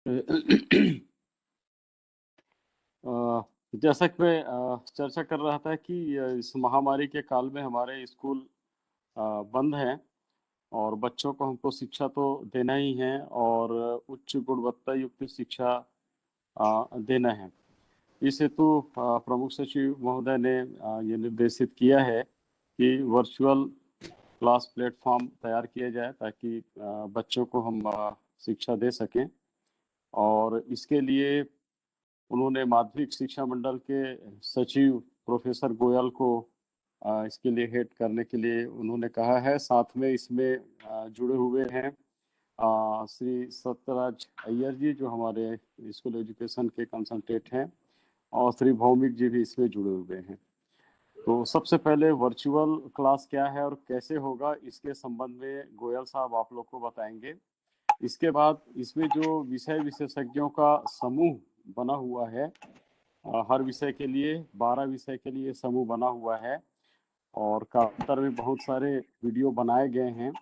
अ, जैसा कि मैं चर्चा कर रहा था कि इस महामारी के काल में हमारे स्कूल बंद हैं और बच्चों को हमको शिक्षा तो देना ही है और उच्च गुणवत्ता युक्त शिक्षा देना है। इस हेतु प्रमुख सचिव महोदय ने ये निर्देशित किया है कि वर्चुअल क्लास प्लेटफॉर्म तैयार किया जाए ताकि बच्चों को हम शिक्षा दे सकें और इसके लिए उन्होंने माध्यमिक शिक्षा मंडल के सचिव प्रोफेसर गोयल को इसके लिए हेड करने के लिए उन्होंने कहा है। साथ में इसमें जुड़े हुए हैं श्री सत्यराज अय्यर जी जो हमारे स्कूल एजुकेशन के कंसल्टेंट हैं और श्री भौमिक जी भी इसमें जुड़े हुए हैं। तो सबसे पहले वर्चुअल क्लास क्या है और कैसे होगा इसके संबंध में गोयल साहब आप लोग को बताएंगे। इसके बाद इसमें जो विषय विशेषज्ञों का समूह बना हुआ है, हर विषय के लिए 12 विषय के लिए समूह बना हुआ है और कालांतर में बहुत सारे वीडियो बनाए गए हैं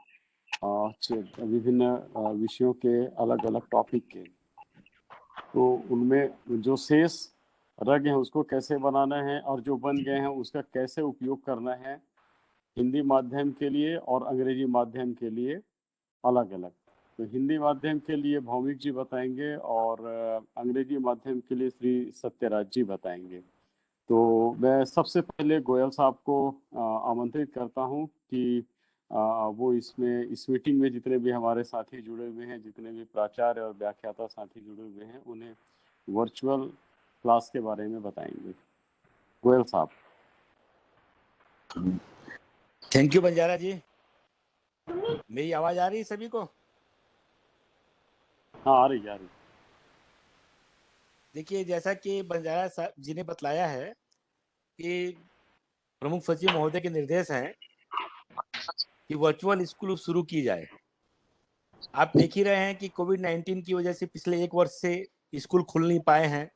विभिन्न विषयों के अलग अलग टॉपिक के। तो उनमें जो शेष रह गए हैं उसको कैसे बनाना है और जो बन गए हैं उसका कैसे उपयोग करना है हिंदी माध्यम के लिए और अंग्रेजी माध्यम के लिए अलग अलग। तो हिंदी माध्यम के लिए भौमिक जी बताएंगे और अंग्रेजी माध्यम के लिए श्री सत्यराज जी बताएंगे। तो मैं सबसे पहले गोयल साहब को आमंत्रित करता हूं कि वो इसमें इस मीटिंग में जितने भी हमारे साथी जुड़े हुए हैं, जितने भी प्राचार्य और व्याख्याता साथी जुड़े हुए हैं, उन्हें वर्चुअल क्लास के बारे में बताएंगे। गोयल साहब। थैंक यू बंजारा जी। मेरी आवाज आ रही है सभी को? हाँ, आ रही। देखिए, जैसा कि बंजारा साहब जी ने बतलाया है कि प्रमुख सचिव महोदय के निर्देश हैं कि वर्चुअल स्कूल शुरू की जाए। आप देख ही रहे हैं कि कोविड-19 की वजह से पिछले 1 वर्ष से स्कूल खुल नहीं पाए हैं।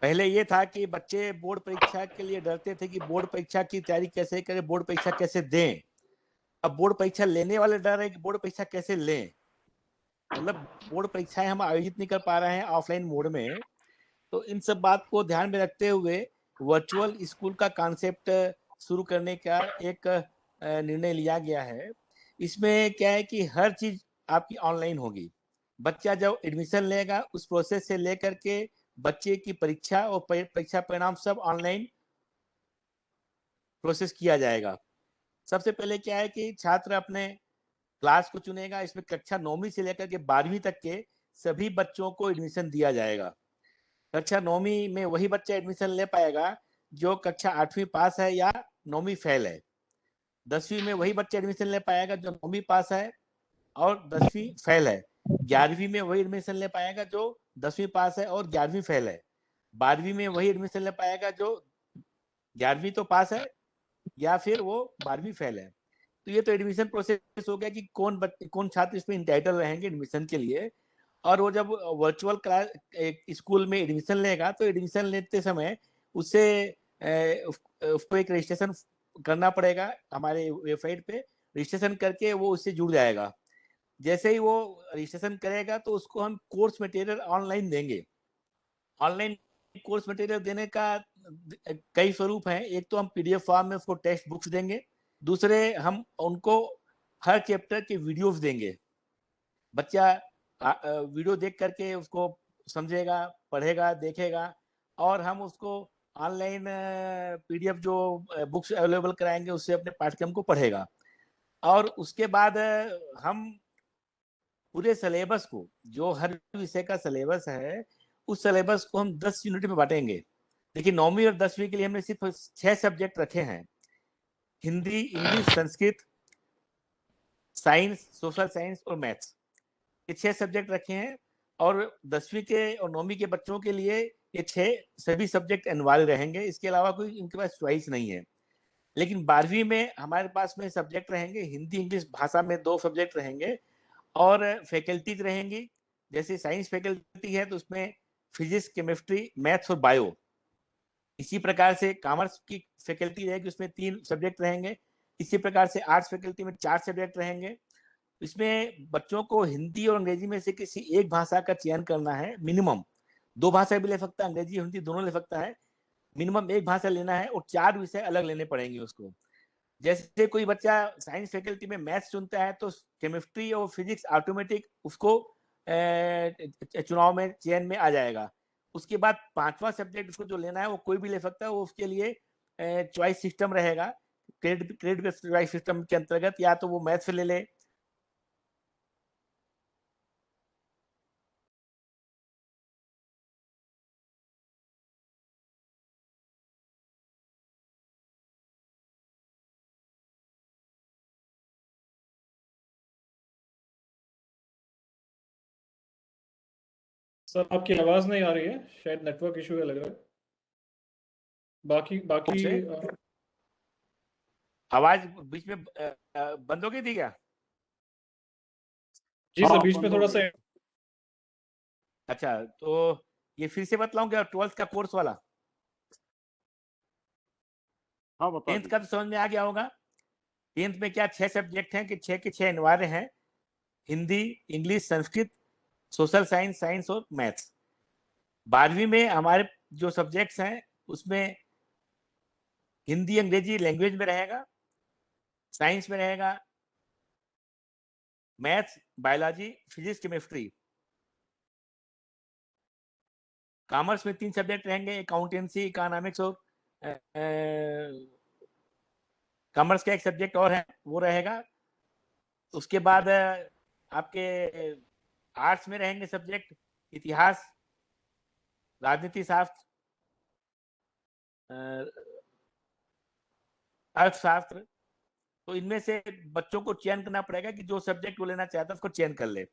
पहले ये था कि बच्चे बोर्ड परीक्षा के लिए डरते थे कि बोर्ड परीक्षा की तैयारी कैसे करें, बोर्ड परीक्षा कैसे दें। अब बोर्ड परीक्षा लेने वाले डर रहे हैं कि बोर्ड परीक्षा कैसे लें। मतलब बोर्ड परीक्षाएं हम आयोजित नहीं कर पा रहे हैं ऑफलाइन मोड में। तो इन सब बात को ध्यान में रखते हुए वर्चुअल स्कूल का कॉन्सेप्ट शुरू करने का एक निर्णय लिया गया है। इसमें क्या है कि हर चीज आपकी ऑनलाइन होगी। बच्चा जब एडमिशन लेगा उस प्रोसेस से लेकर के बच्चे की परीक्षा और परीक्षा परिणाम सब ऑनलाइन प्रोसेस किया जाएगा। सबसे पहले क्या है कि छात्र अपने क्लास को चुनेगा। इसमें कक्षा 9वीं से लेकर के 12वीं तक के सभी बच्चों को एडमिशन दिया जाएगा। कक्षा 9वीं में वही बच्चा एडमिशन ले पाएगा जो कक्षा 8वीं पास है या 9वीं फेल है। 10वीं में वही बच्चा एडमिशन ले पाएगा जो 9वीं पास है और 10वीं फेल है। 11वीं में वही एडमिशन ले पाएगा जो 10वीं पास है और 11वीं फेल है। 12वीं में वही एडमिशन ले पाएगा जो 11वीं तो पास है या फिर वो 12वीं फेल है। तो ये तो एडमिशन प्रोसेस हो गया कि कौन छात्र इसमें इंटाइटल रहेंगे एडमिशन के लिए। और वो जब वर्चुअल क्लास एक स्कूल में एडमिशन लेगा तो एडमिशन लेते समय उससे उसको एक रजिस्ट्रेशन करना पड़ेगा। हमारे वेबसाइट पे रजिस्ट्रेशन करके वो उससे जुड़ जाएगा। जैसे ही वो रजिस्ट्रेशन करेगा तो उसको हम कोर्स मटेरियल ऑनलाइन देंगे। ऑनलाइन कोर्स मटेरियल देने का कई स्वरूप हैं। एक तो हम पीडीएफ फॉर्म में उसको टेक्स्ट बुक्स देंगे। दूसरे हम उनको हर चैप्टर के वीडियोस देंगे। बच्चा वीडियो देख करके उसको समझेगा, पढ़ेगा, देखेगा और हम उसको ऑनलाइन पीडीएफ जो बुक्स अवेलेबल कराएंगे उससे अपने पाठ्यक्रम को पढ़ेगा। और उसके बाद हम पूरे सिलेबस को, जो हर विषय का सिलेबस है, उस सिलेबस को हम 10 यूनिट में बांटेंगे। देखिए 9वीं और 10वीं के लिए हमने सिर्फ 6 सब्जेक्ट रखे हैं। Hindi, English, Sanskrit, science, social science और मैथ्स। ये 6 सब्जेक्ट रखे हैं और 10वीं के और 9वीं के बच्चों के लिए ये 6 सभी सब्जेक्ट अनिवार्य रहेंगे। इसके अलावा कोई इनके पास चॉइस नहीं है। लेकिन 12वीं में हमारे पास में सब्जेक्ट रहेंगे, हिंदी, इंग्लिश भाषा में 2 सब्जेक्ट रहेंगे और फैकल्टीज रहेंगी। जैसे साइंस फैकल्टी है तो उसमें फिजिक्स, केमिस्ट्री, मैथ्स और बायो। इसी प्रकार से कॉमर्स की फैकल्टी रहेगी, उसमें 3 सब्जेक्ट रहेंगे। इसी प्रकार से आर्ट्स फैकल्टी में 4 सब्जेक्ट रहेंगे इसमें बच्चों को हिंदी और अंग्रेजी में से किसी एक भाषा का चयन करना है मिनिमम। 2 भाषा भी ले सकता है, अंग्रेजी हिंदी दोनों ले सकता है। मिनिमम एक भाषा लेना है और 4 विषय अलग लेने पड़ेंगे उसको। जैसे कोई बच्चा साइंस फैकल्टी में मैथ्स चुनता है तो केमिस्ट्री और फिजिक्स ऑटोमेटिक उसको चुनाव में चयन में आ जाएगा। उसके बाद 5वां सब्जेक्ट उसको जो लेना है वो कोई भी ले सकता है, वो उसके लिए चॉइस सिस्टम रहेगा। क्रेडिट बेस्ड चॉइस सिस्टम के अंतर्गत या तो वो मैथ्स ले ले। सर आपकी आवाज नहीं आ रही है, शायद नेटवर्क इशू है लग रहा है। बाकी बाकी आवाज बीच में बंद हो गई थी क्या? जी सर, बीच में थोड़ा सा। अच्छा, तो ये फिर से बतलाऊं क्या 12th का कोर्स वाला? हाँ बता 10th का तो समझ में आ गया होगा। 10th में क्या 6 सब्जेक्ट हैं कि 6 के 6 अनिवार्य हैं। Hindi, English, Sanskrit, social science, science और मैथ्स। 12वीं में हमारे जो सब्जेक्ट्स हैं उसमें हिंदी अंग्रेजी लैंग्वेज में रहेगा, साइंस में रहेगा maths, biology, physics, chemistry. Commerce में 3 सब्जेक्ट रहेंगे, अकाउंटेंसी, इकोनॉमिक्स और कॉमर्स का एक सब्जेक्ट और है वो रहेगा। उसके बाद आपके आर्ट्स में रहेंगे सब्जेक्ट इतिहास, राजनीति शास्त्र, अर्थशास्त्र। तो इनमें से बच्चों को चयन करना पड़ेगा कि जो सब्जेक्ट वो लेना चाहता है उसको चयन कर ले।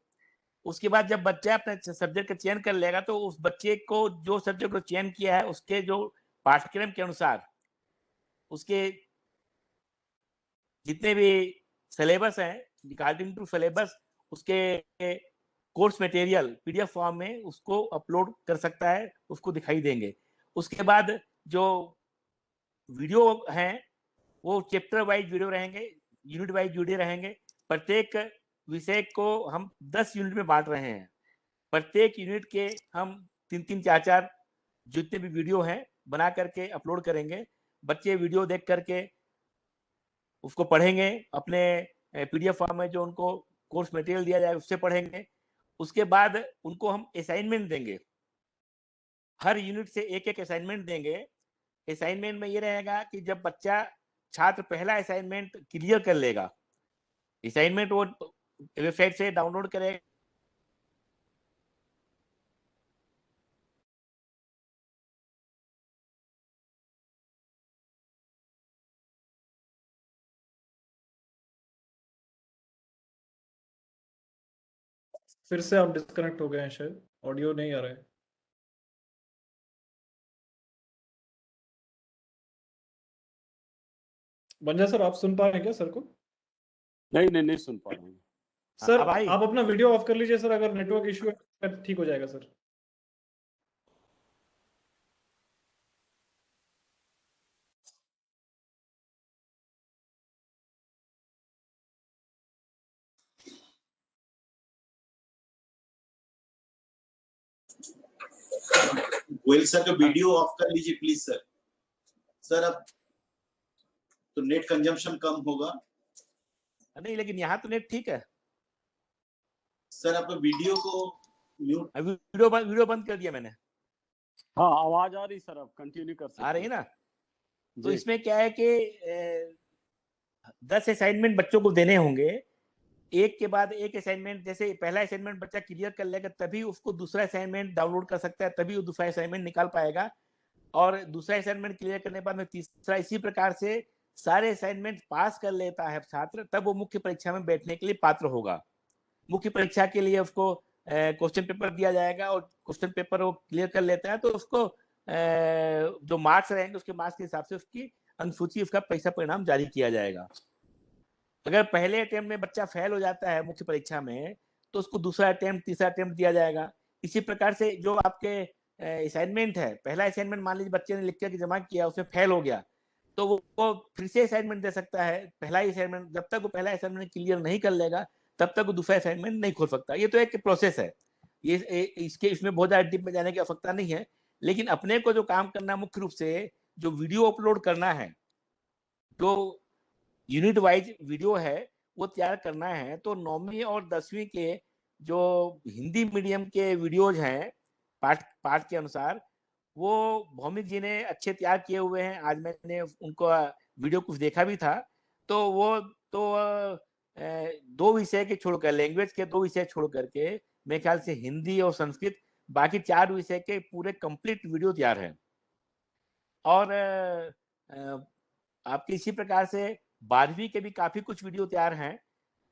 उसके बाद जब बच्चा अपने सब्जेक्ट का चयन कर लेगा तो उस बच्चे को जो सब्जेक्ट को चयन किया है उसके जो पाठ्यक्रम के अनुसार उसके जितने भी सिलेबस हैं अकॉर्डिंग टू सिलेबस उसके कोर्स मटेरियल पीडीएफ फॉर्म में उसको अपलोड कर सकता है, उसको दिखाई देंगे। उसके बाद जो वीडियो हैं वो चैप्टर वाइज वीडियो रहेंगे, यूनिट वाइज वीडियो रहेंगे। प्रत्येक विषय को हम 10 यूनिट में बांट रहे हैं। प्रत्येक यूनिट के हम 3-3, 4-4 जितने भी वीडियो हैं बना करके अपलोड करेंगे। बच्चे वीडियो देख करके उसको पढ़ेंगे, अपने पीडीएफ फॉर्म में जो उनको कोर्स मटेरियल दिया जाए उससे पढ़ेंगे। उसके बाद उनको हम असाइनमेंट देंगे, हर यूनिट से एक-एक असाइनमेंट देंगे। असाइनमेंट में ये रहेगा कि जब बच्चा छात्र पहला असाइनमेंट क्लियर कर लेगा, असाइनमेंट वो वेबसाइट से डाउनलोड करेगा। फिर से आप डिस्कनेक्ट हो गए हैं, शायद ऑडियो नहीं आ रहा है। बंजा सर, आप सुन पा रहे हैं क्या सर को? नहीं सुन पा रहे हैं सर। आप अपना वीडियो ऑफ कर लीजिए सर, अगर नेटवर्क इशू है ठीक हो जाएगा सर। गोयल सर का वीडियो ऑफ कर लीजिए प्लीज सर। सर अब तो नेट कंजम्पशन कम होगा। नहीं, लेकिन यहाँ तो नेट ठीक है सर। आपका वीडियो को म्यूट, वीडियो बंद कर दिया मैंने। हाँ आवाज आ रही सर, अब कंटिन्यू कर सकते आ रही है ना? तो जी। इसमें क्या है कि 10 असाइनमेंट बच्चों को देने होंगे, एक के बाद एक असाइनमेंट। जैसे पहला असाइनमेंट बच्चा क्लियर कर लेगा तभी उसको दूसरा असाइनमेंट डाउनलोड कर सकता है, तभी वो दूसरा असाइनमेंट निकाल पाएगा। और दूसरा असाइनमेंट क्लियर करने के बाद में तीसरा, इसी प्रकार से सारे असाइनमेंट पास कर लेता है छात्र, तब वो मुख्य परीक्षा में बैठने के लिए पात्र होगा। मुख्य परीक्षा के लिए उसको क्वेश्चन पेपर दिया जाएगा और क्वेश्चन पेपर वो क्लियर कर लेता है तो उसको जो मार्क्स रहेंगे उसके मार्क्स के हिसाब से उसकी अनुसूची, उसका परीक्षा परिणाम जारी किया जाएगा। अगर पहले अटेम्प्ट में बच्चा फेल हो जाता है मुख्य परीक्षा में तो उसको दूसरा अटेम्प्ट, तीसरा अटेम्प्ट दिया जाएगा। इसी प्रकार से जो आपके असाइनमेंट है, पहला असाइनमेंट मान लीजिए बच्चे ने लिख कर जमा किया, उसमें फेल हो गया तो वो फिर से असाइनमेंट दे सकता है। पहला असाइनमेंट, जब तक वो पहला असाइनमेंट क्लियर नहीं कर लेगा तब तक वो दूसरा असाइनमेंट नहीं खोल सकता। ये तो एक प्रोसेस है, इसमें बहुत ज्यादा डीप में जाने की आवश्यकता नहीं है। लेकिन अपने को जो काम करना है, मुख्य रूप से जो वीडियो अपलोड करना है, जो यूनिट वाइज वीडियो है वो तैयार करना है। तो 9वीं और 10वीं के जो हिंदी मीडियम के वीडियोज हैं पाठ के अनुसार, वो भौमिक जी ने अच्छे तैयार किए हुए हैं। आज मैंने उनको वीडियो कुछ देखा भी था। तो वो तो 2 विषय के छोड़कर, लैंग्वेज के 2 विषय छोड़ करके, मेरे ख्याल से हिंदी और संस्कृत, बाकी 4 विषय के पूरे कंप्लीट वीडियो तैयार है। और आपके इसी प्रकार से 12वीं के भी काफी कुछ वीडियो तैयार हैं।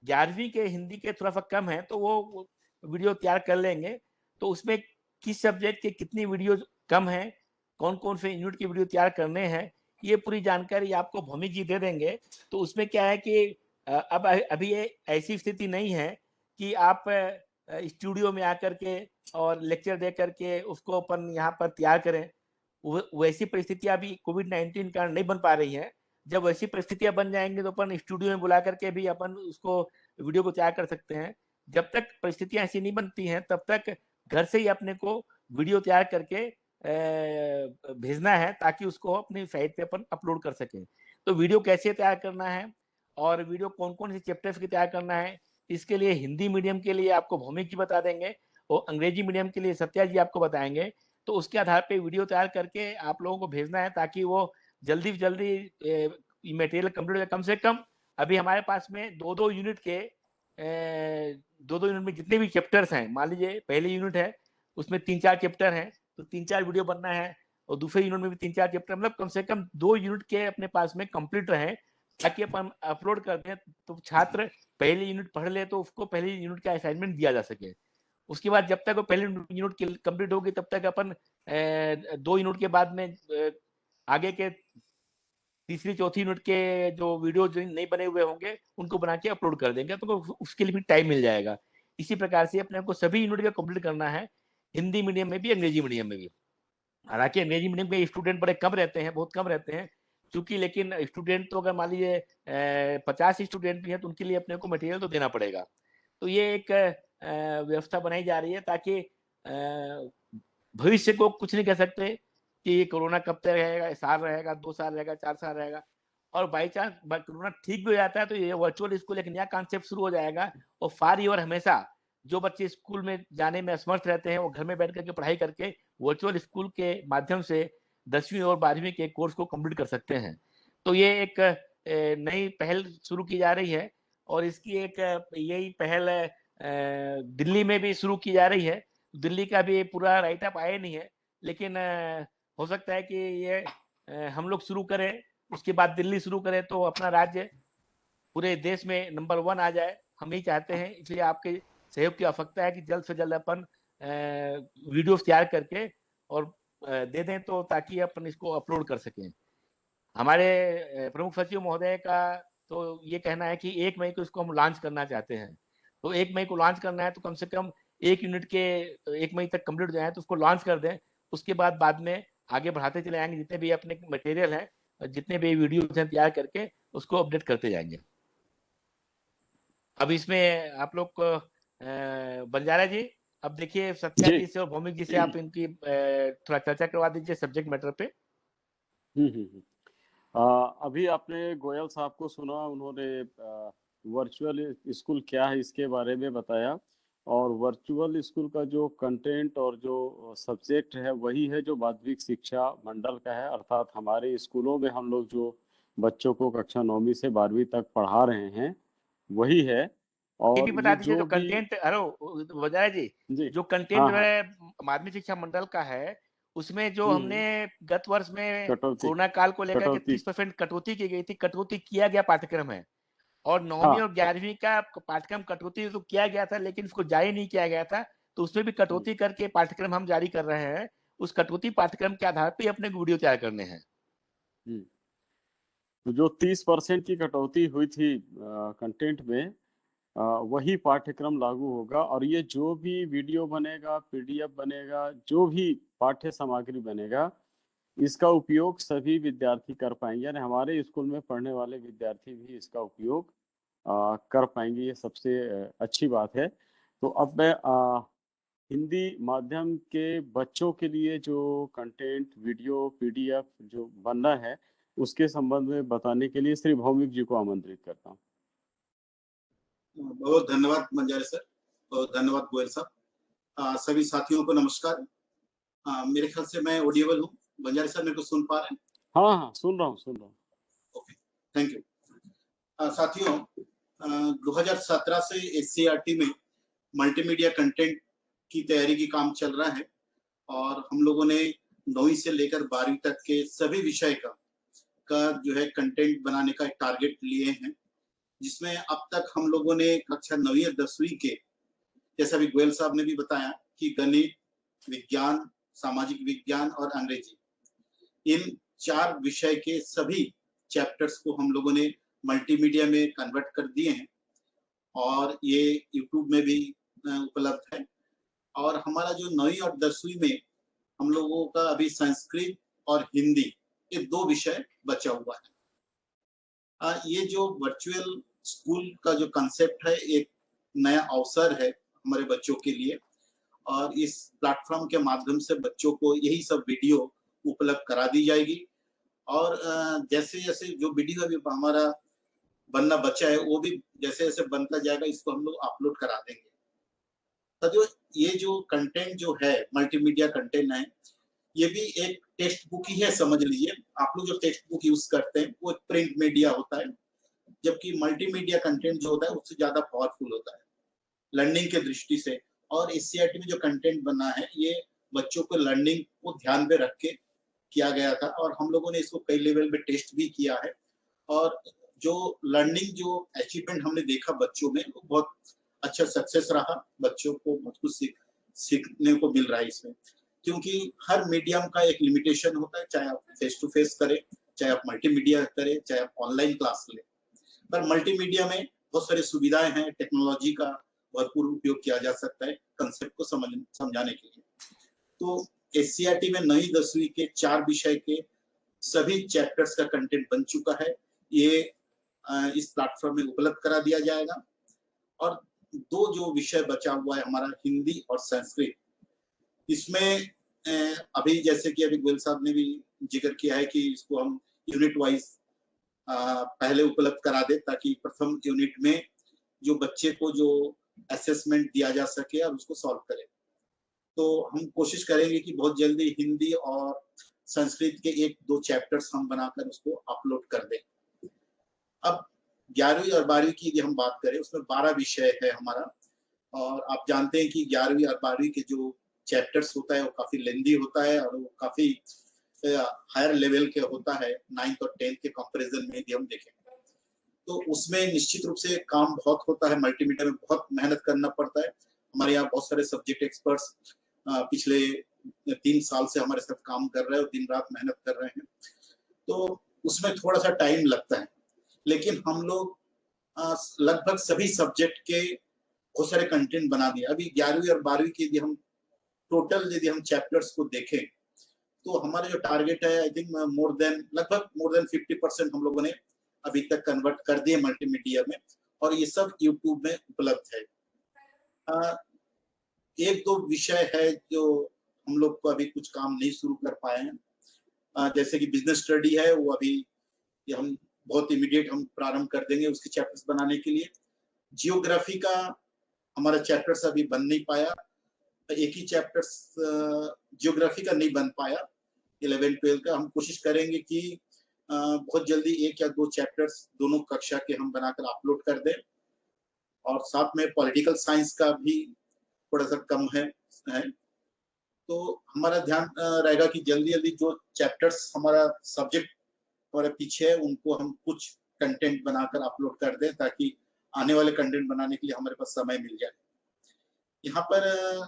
11वीं के हिंदी के थोड़ा सा कम है, तो वो वीडियो तैयार कर लेंगे। तो उसमें किस सब्जेक्ट के कितनी वीडियो कम है, कौन कौन से यूनिट की वीडियो तैयार करने हैं, ये पूरी जानकारी आपको भौमिक जी दे देंगे। तो उसमें क्या है कि अब अभी ये ऐसी स्थिति नहीं है कि आप स्टूडियो में आकर के और लेक्चर दे करके उसको अपन यहाँ पर तैयार करें। वैसी परिस्थितियां अभी कोविड-19 कारण नहीं बन पा रही है। जब वैसी परिस्थितियां बन जाएंगे तो अपन स्टूडियो में बुला करके भी अपन उसको वीडियो को तैयार कर सकते हैं। जब तक परिस्थितियां ऐसी नहीं बनती हैं, तब तक घर से ही अपने को वीडियो तैयार करके भेजना है, ताकि उसको अपनी साइट पे अपन अपलोड कर सकें। तो वीडियो कैसे तैयार करना है और वीडियो कौन कौन से चैप्टर्स की तैयार करना है, इसके लिए हिंदी मीडियम के लिए आपको भौमिक जी बता देंगे और अंग्रेजी मीडियम के लिए सत्या जी आपको बताएंगे। तो उसके आधार पे वीडियो तैयार करके आप लोगों को भेजना है, ताकि वो जल्दी से जल्दी मटेरियल कंप्लीट हो। कम से कम अभी हमारे पास में 2-2 यूनिट के 2-2 यूनिट में जितने भी चैप्टर्स हैं, मान लीजिए पहली यूनिट है उसमें 3-4 चैप्टर हैं, तो 3-4 वीडियो बनना है, और दूसरे यूनिट में भी 3-4 चैप्टर, मतलब कम से कम 2 यूनिट के अपने पास में कंप्लीट रहे, ताकि अपन अपलोड कर दें तो छात्र पहली यूनिट पढ़ ले तो उसको पहली यूनिट का असाइनमेंट दिया जा सके। उसके बाद जब तक वो पहली यूनिट कंप्लीट होगी, तब तक अपन 2 यूनिट के बाद में आगे के तीसरी चौथी यूनिट के जो वीडियो जो नहीं बने हुए होंगे उनको बना के अपलोड कर देंगे, तो उसके लिए भी टाइम मिल जाएगा। इसी प्रकार से अपने को सभी यूनिट का कंप्लीट करना है, हिंदी मीडियम में भी अंग्रेजी मीडियम में भी। हालांकि अंग्रेजी मीडियम के स्टूडेंट बड़े कम रहते हैं, बहुत कम रहते हैं चूंकि, लेकिन स्टूडेंट तो अगर मान लीजिए 50 स्टूडेंट भी हैं तो उनके लिए अपने को मटेरियल तो देना पड़ेगा। तो ये एक व्यवस्था बनाई जा रही है, ताकि भविष्य को कुछ नहीं कह सकते कि कोरोना कब तक रहेगा, साल रहेगा, 2 साल रहेगा, 4 साल रहेगा। और बाई चांस कोरोना ठीक भी हो जाता है तो ये वर्चुअल स्कूल एक नया कॉन्सेप्ट शुरू हो जाएगा, और फार ईयर हमेशा जो बच्चे स्कूल में जाने में असमर्थ रहते हैं वो घर में बैठ करके पढ़ाई करके वर्चुअल स्कूल के माध्यम से 10वीं और 12वीं के कोर्स को कंप्लीट कर सकते हैं। तो ये एक नई पहल शुरू की जा रही है, और इसकी एक यही पहल दिल्ली में भी शुरू की जा रही है। दिल्ली का भी पूरा राइट अप आया नहीं है, लेकिन हो सकता है कि ये हम लोग शुरू करें, उसके बाद दिल्ली शुरू करे तो अपना राज्य पूरे देश में नंबर 1 आ जाए। हम यही चाहते हैं, इसलिए आपके सहयोग की आवश्यकता है कि जल्द से जल्द अपन वीडियो तैयार करके और दे दें, तो ताकि अपन इसको अपलोड कर सकें। हमारे प्रमुख सचिव महोदय का तो ये कहना है कि 1 मई को इसको हम लॉन्च करना चाहते हैं। तो 1 मई को लॉन्च करना है, तो कम से कम 1 यूनिट के 1 मई तक कंप्लीट हो जाए तो उसको लॉन्च कर दें। उसके बाद में आगे बढ़ाते चले जाएंगे, जितने भी अपने मटेरियल हैं, जितने भी वीडियोज हैं तैयार करके उसको अपडेट करते जाएंगे। अब इसमें आप लोग को बंजारा जी, अब देखिए सत्या जी से और भौमिक जी से आप इनकी थोड़ा चर्चा करवा दीजिए सब्जेक्ट मैटर पे। अभी आपने गोयल साहब को सुना, उन्होंने वर्चुअल स्कूल क्या है इसके बारे में बताया, और वर्चुअल स्कूल का जो कंटेंट और जो सब्जेक्ट है वही है जो माध्यमिक शिक्षा मंडल का है, अर्थात हमारे स्कूलों में हम लोग जो बच्चों को कक्षा 9वीं से 12वीं तक पढ़ा रहे हैं वही है। ये और भी बता दीजिए जो कंटेंट, हेलो बजाय जी, जो कंटेंट माध्यमिक शिक्षा मंडल का है, उसमें जो हमने गत वर्ष में कोरोना काल को लेकर के 30% कटौती की गई थी, कटौती किया गया पाठ्यक्रम है, और 9वीं और 11वीं का पाठ्यक्रम कटौती तो किया गया था, लेकिन उसको जारी नहीं किया गया था, तो उसमें भी कटौती करके पाठ्यक्रम हम जारी कर रहे हैं। उस कटौती पाठ्यक्रम के आधार पर अपने वीडियो तैयार करने हैं। तो जो 30% की कटौती हुई थी कंटेंट में, वही पाठ्यक्रम लागू होगा, और ये जो भी वीडियो बनेगा, पीडीएफ बनेगा, जो भी पाठ्य सामग्री बनेगा, इसका उपयोग सभी विद्यार्थी कर पाएंगे, यानी हमारे स्कूल में पढ़ने वाले विद्यार्थी भी इसका उपयोग कर पाएंगे, ये सबसे अच्छी बात है। तो अब मैं हिंदी माध्यम के बच्चों के लिए जो कंटेंट, वीडियो, पीडीएफ जो बनना है, उसके संबंध में बताने के लिए श्री भौमिक जी को आमंत्रित करता हूँ। बहुत धन्यवाद मंजारी सर, बहुत धन्यवाद गोयल साहब। सभी साथियों को नमस्कार। मेरे ख्याल से मैं ऑडिएबल हूँ। बंजारी सर मेरे को सुन पा रहे हैं? हाँ हाँ, सुन रहा हूँ। Okay, thank you. साथियों, 2017 से एससीईआरटी में मल्टीमीडिया कंटेंट की तैयारी की काम चल रहा है और हम लोगों ने 9वीं से लेकर 12वीं तक के सभी विषय का जो है कंटेंट बनाने का एक टारगेट लिए हैं, जिसमें अब तक हम लोगों ने कक्षा 9वीं और 10वीं के, जैसा भी गोयल साहब ने भी बताया कि गणित, विज्ञान, सामाजिक विज्ञान और अंग्रेजी, इन 4 विषय के सभी चैप्टर्स को हम लोगों ने मल्टीमीडिया में कन्वर्ट कर दिए हैं और ये यूट्यूब में भी उपलब्ध है। और हमारा जो 9वीं और 10वीं में हम लोगों का अभी संस्कृत और हिंदी, ये 2 विषय बचा हुआ है। ये जो वर्चुअल स्कूल का जो कंसेप्ट है, एक नया अवसर है हमारे बच्चों के लिए और इस प्लेटफॉर्म के माध्यम से बच्चों को यही सब वीडियो उपलब्ध करा दी जाएगी और जैसे जैसे जो वीडियो अभी हमारा बनना बचा है, वो भी जैसे जैसे बनता जाएगा, इसको हम लोग अपलोड करा देंगे। तो जो ये जो कंटेंट जो है, मल्टीमीडिया कंटेंट है, ये भी एक टेक्स्ट बुक ही है, समझ लीजिए। आप लोग जो टेक्स्ट बुक यूज करते हैं वो एक प्रिंट मीडिया होता है, जबकि मल्टीमीडिया कंटेंट जो होता है उससे ज्यादा पावरफुल होता है लर्निंग के दृष्टि से। और एससीईआरटी में जो कंटेंट बना है, ये बच्चों को लर्निंग को ध्यान में रख के किया गया था और हम लोगों ने इसको कई लेवल पे टेस्ट भी किया है और जो लर्निंग, जो अचीवमेंट हमने देखा बच्चों में, वो बहुत अच्छा सक्सेस रहा। बच्चों को बहुत कुछ सीखने को मिल रहा है इसमें, क्योंकि हर मीडियम का एक लिमिटेशन होता है, चाहे आप फेस टू फेस करें, चाहे आप मल्टीमीडिया करें, चाहे आप ऑनलाइन क्लास लें। पर मल्टीमीडिया में बहुत सारी सुविधाएं हैं, टेक्नोलॉजी का भरपूर उपयोग किया जा सकता है कंसेप्ट को समझाने के लिए। तो एससीईआरटी में 9वीं 10वीं के 4 विषय के सभी चैप्टर्स का कंटेंट बन चुका है, ये इस प्लेटफॉर्म में उपलब्ध करा दिया जाएगा। और 2 जो विषय बचा हुआ है हमारा, हिंदी और संस्कृत, इसमें अभी जैसे कि अभी गोयल साहब ने भी जिक्र किया है कि इसको हम यूनिट वाइज पहले उपलब्ध करा दे, ताकि प्रथम यूनिट में जो बच्चे को जो असेसमेंट दिया जा सके और उसको सॉल्व करे। तो हम कोशिश करेंगे कि बहुत जल्दी हिंदी और संस्कृत के 1-2 चैप्टर्स हम बनाकर उसको अपलोड कर दें। अब 11वीं और 12वीं की यदि हम बात करें, उसमें 12 विषय है हमारा और आप जानते हैं कि 11वीं और 12वीं के जो चैप्टर्स होता है वो काफी लेंदी होता है और वो काफी हायर लेवल के होता है 9th और 10th के कंपैरिजन में यदि हम देखें तो उसमें निश्चित रूप से काम बहुत होता है। मल्टीमीडिया में बहुत मेहनत करना पड़ता है। हमारे यहाँ बहुत सारे सब्जेक्ट एक्सपर्ट्स पिछले 3 साल से हमारे साथ काम कर रहे हैं और दिन रात मेहनत कर रहे हैं, तो उसमें थोड़ा सा टाइम लगता है। लेकिन हम लोग लगभग सभी सब्जेक्ट के बहुत सारे कंटेंट बना दिए। अभी 11वीं और 12वीं के यदि हम टोटल यदि हम चैप्टर्स को देखें तो हमारा जो टारगेट है, आई थिंक लगभग मोर देन 50% हम लोगों ने अभी तक कन्वर्ट कर दिए मल्टीमीडिया में और ये सब यूट्यूब में उपलब्ध है। 1-2 विषय है जो हम लोग को अभी कुछ काम नहीं शुरू कर पाए हैं, जैसे कि बिजनेस स्टडी है, वो अभी हम बहुत इमीडिएट हम प्रारंभ कर देंगे उसके चैप्टर्स बनाने के लिए। जियोग्राफी का हमारा चैप्टर्स अभी बन नहीं पाया, एक ही चैप्टर्स जियोग्राफी का नहीं बन पाया 11-12 का। हम कोशिश करेंगे कि बहुत जल्दी 1 या 2 चैप्टर्स दोनों कक्षा के हम बनाकर अपलोड कर दें और साथ में पॉलिटिकल साइंस का भी थोड़ा सा कम है। तो हमारा ध्यान रहेगा कि जल्दी जल्दी जो चैप्टर्स हमारा सब्जेक्ट हमारे पीछे है उनको हम कुछ कंटेंट बनाकर अपलोड कर दें, ताकि आने वाले कंटेंट बनाने के लिए हमारे पास समय मिल जाए। यहाँ पर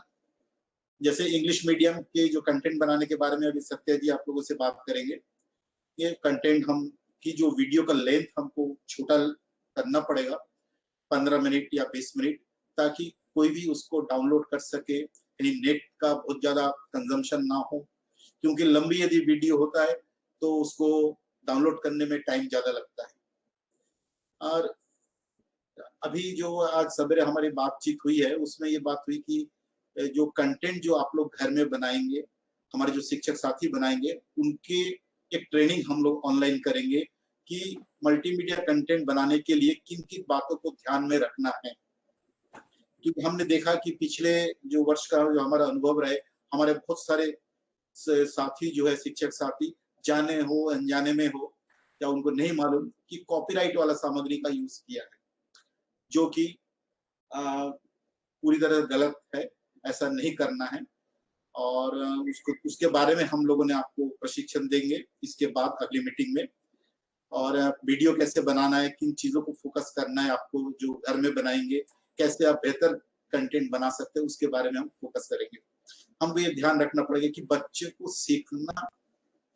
जैसे इंग्लिश मीडियम के जो कंटेंट बनाने के बारे में अभी सत्या जी आप लोगों से बात करेंगे। ये कंटेंट हम की जो वीडियो का लेंथ हमको छोटा करना पड़ेगा, 15 मिनट या 20 मिनट, ताकि कोई भी उसको डाउनलोड कर सके, यानी नेट का बहुत ज्यादा कंजम्पशन ना हो, क्योंकि लंबी यदि वीडियो होता है तो उसको डाउनलोड करने में टाइम ज्यादा लगता है। और अभी जो आज सवेरे हमारी बातचीत हुई है उसमें ये बात हुई कि जो कंटेंट जो आप लोग घर में बनाएंगे, हमारे जो शिक्षक साथी बनाएंगे, उनके एक ट्रेनिंग हम लोग ऑनलाइन करेंगे कि मल्टीमीडिया कंटेंट बनाने के लिए किन किन बातों को ध्यान में रखना है। क्योंकि हमने देखा कि पिछले जो वर्ष का जो हमारा अनुभव रहे, हमारे बहुत सारे साथी जो है शिक्षक साथी, जाने हो अनजाने में हो या उनको नहीं मालूम कि कॉपीराइट वाला सामग्री का यूज किया है, जो कि पूरी तरह गलत है, ऐसा नहीं करना है। और उसके बारे में हम लोगों ने आपको प्रशिक्षण देंगे इसके बाद अगली मीटिंग में। और वीडियो कैसे बनाना है, किन चीजों को फोकस करना है आपको जो घर में बनाएंगे, कैसे आप बेहतर कंटेंट बना सकते हैं, उसके बारे में हम फोकस करेंगे। हमको ये ध्यान रखना पड़ेगा कि बच्चे को सीखना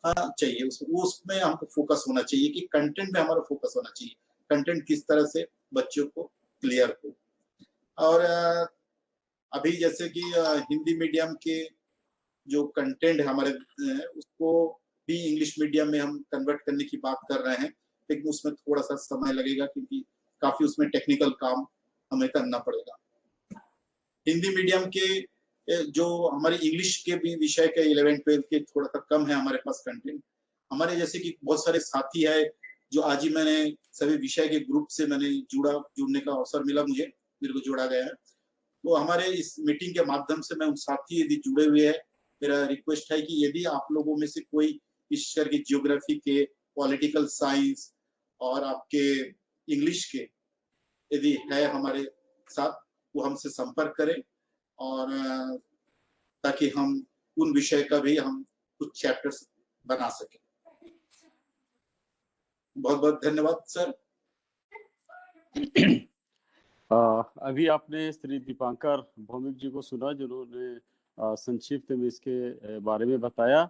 चाहिए, उसमें हमको फोकस होना चाहिए कि कंटेंट में हमारा फोकस होना चाहिए, कंटेंट किस तरह से बच्चों को क्लियर हो। और अभी जैसे कि हिंदी मीडियम के जो कंटेंट है हमारे, उसको भी इंग्लिश मीडियम में हम कन्वर्ट करने की बात कर रहे हैं, लेकिन उसमें थोड़ा सा समय लगेगा क्योंकि काफी उसमें टेक्निकल काम हमें करना पड़ेगा। हिंदी मीडियम के जो हमारे इंग्लिश के भी विषय के 11-12 के थोड़ा सा कम है हमारे पास कंटेंट। हमारे जैसे कि बहुत सारे साथी है जो आज ही मैंने सभी विषय के ग्रुप से मैंने जुड़ने का अवसर मिला, मेरे को जोड़ा गया है। तो हमारे इस मीटिंग के माध्यम से मैं उन साथी यदि जुड़े हुए हैं, मेरा रिक्वेस्ट है कि यदि आप लोगों में से कोई विशेष करके ज्योग्राफी के, पॉलिटिकल साइंस और आपके इंग्लिश के यदि है हमारे साथ, वो हमसे संपर्क करें और ताकि हम उन विषय का भी हम कुछ चैप्टर्स बना सकें। बहुत बहुत धन्यवाद सर। अभी आपने श्री दीपांकर भौमिक जी को सुना जिन्होंने संक्षिप्त में इसके बारे में बताया।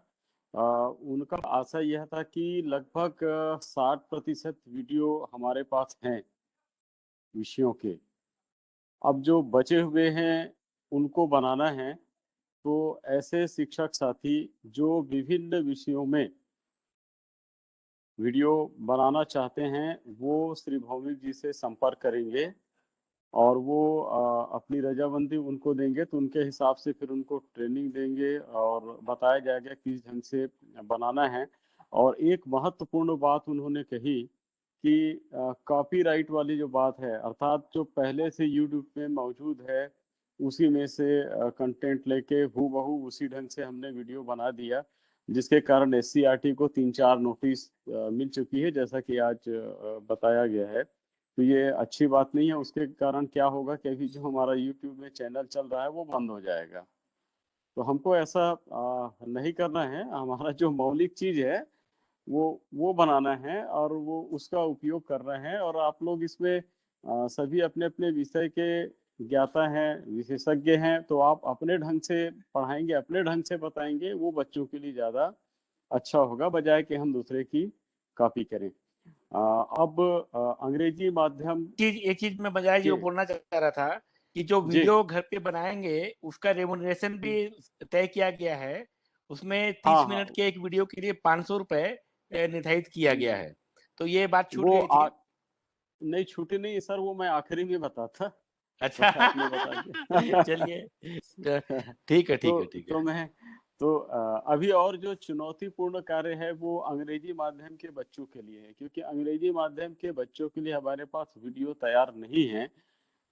उनका आशा यह था कि लगभग 60% वीडियो हमारे पास हैं विषयों के। अब जो बचे हुए हैं उनको बनाना है, तो ऐसे शिक्षक साथी जो विभिन्न विषयों में वीडियो बनाना चाहते हैं वो श्री भौमिक जी से संपर्क करेंगे और वो अपनी रजामंदी उनको देंगे, तो उनके हिसाब से फिर उनको ट्रेनिंग देंगे और बताया जाएगा किस ढंग से बनाना है। और एक महत्वपूर्ण बात उन्होंने कही कि कॉपीराइट वाली जो बात है, अर्थात जो पहले से यूट्यूब में मौजूद है उसी में से कंटेंट लेके हूबहू उसी ढंग से हमने वीडियो बना दिया, जिसके कारण SCERT को 3-4 नोटिस मिल चुकी है, जैसा कि आज बताया गया है। तो ये अच्छी बात नहीं है। उसके कारण क्या होगा कि अभी जो हमारा YouTube में चैनल चल रहा है वो बंद हो जाएगा। तो हमको ऐसा नहीं करना है। हमारा जो मौलिक चीज है वो बनाना है और वो उसका उपयोग कर रहे हैं। और आप लोग इसमें सभी अपने अपने विषय के ज्ञाता हैं, विशेषज्ञ हैं, तो आप अपने ढंग से पढ़ाएंगे, अपने ढंग से बताएंगे, वो बच्चों के लिए ज्यादा अच्छा होगा बजाय कि हम दूसरे की कॉपी करें। अब अंग्रेजी माध्यम एक चीज मैं बजाय जी के को बोलना चाह रहा था कि जो जी वीडियो घर पे बनाएंगे उसका रेमुनरेशन भी तय किया गया है। उसमें 30 हाँ हाँ मिनट के एक वीडियो के लिए 500 रुपए निर्धारित किया गया है। तो ये बात छूट वो गई थी। नहीं छूटी नहीं सर, वो मैं आखिरी में बताता। अच्छा आपने बता दिया। चलिए ठीक है ठीक तो है ठीक तो है। मैं तो अभी और जो चुनौतीपूर्ण कार्य है वो अंग्रेजी माध्यम के बच्चों के लिए है, क्योंकि अंग्रेजी माध्यम के बच्चों के लिए हमारे पास वीडियो तैयार नहीं है।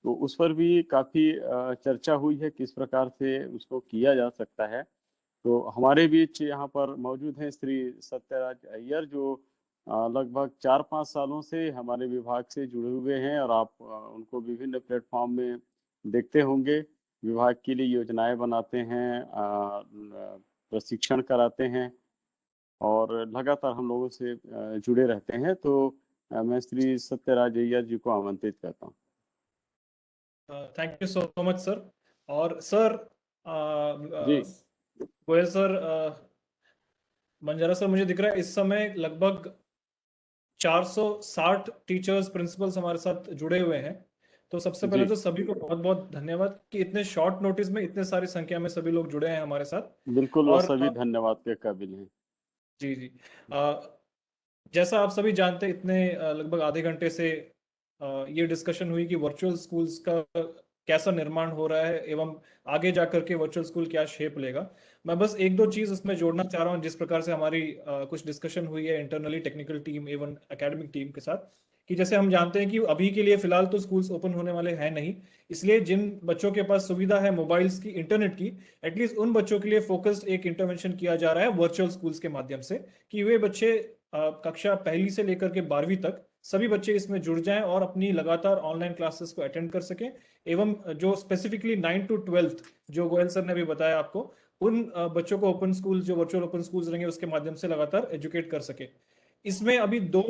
तो उस पर भी काफी चर्चा हुई है किस प्रकार से उसको किया जा सकता है। तो हमारे बीच यहाँ पर मौजूद हैं श्री सत्यराज अय्यर, जो लगभग 4-5 सालों से हमारे विभाग से जुड़े हुए हैं और आप उनको विभिन्न प्लेटफॉर्म में देखते होंगे। विभाग के लिए योजनाएं बनाते हैं, प्रशिक्षण कराते हैं और लगातार हम लोगों से जुड़े रहते हैं। तो मैं श्री सत्यराज अय्यर जी को आमंत्रित करता हूँ। Thank you so much sir. और सर जी गोयल सर, बंजारा सर, मुझे दिख रहा है इस समय लगभग 460 टीचर्स प्रिंसिपल्स हमारे साथ जुड़े हुए हैं। तो सबसे पहले जी तो सभी को बहुत बहुत धन्यवाद कि इतने शॉर्ट नोटिस में इतने सारी संख्या में सभी लोग जुड़े हैं हमारे साथ। बिल्कुल, वो और सभी धन्यवाद के काबिल हैं। जी जी, जैसा आप सभी जानते हैं, इतने लगभग आधे घंटे से ये डिस्कशन हुई कि वर्चुअल स्कूल्स का कैसा निर्माण हो रहा है एवं आगे जाकर के वर्चुअल स्कूल क्या शेप लेगा। मैं बस एक दो चीज उसमें जोड़ना चाह रहा हूँ, जिस प्रकार से हमारी कुछ डिस्कशन हुई है इंटरनली टेक्निकल टीम एवं एकेडमिक टीम के साथ, कि जैसे हम जानते हैं कि अभी के लिए फिलहाल तो स्कूल्स ओपन होने वाले हैं नहीं, इसलिए जिन बच्चों के पास सुविधा है मोबाइल्स की, इंटरनेट की, एटलीस्ट उन बच्चों के लिए फोकस्ड एक इंटरवेंशन किया जा रहा है वर्चुअल स्कूल्स के माध्यम से, कि वे बच्चे कक्षा पहली से लेकर के 12वीं तक सभी बच्चे इसमें जुड़ जाएं और अपनी लगातार ऑनलाइन क्लासेस को अटेंड कर सकें, एवं जो स्पेसिफिकली 9 to 12th जो गोयल सर ने भी बताया आपको, उन बच्चों को ओपन स्कूल, जो वर्चुअल ओपन स्कूल्स रहेंगे उसके माध्यम से लगातार एजुकेट कर सके। इसमें अभी दो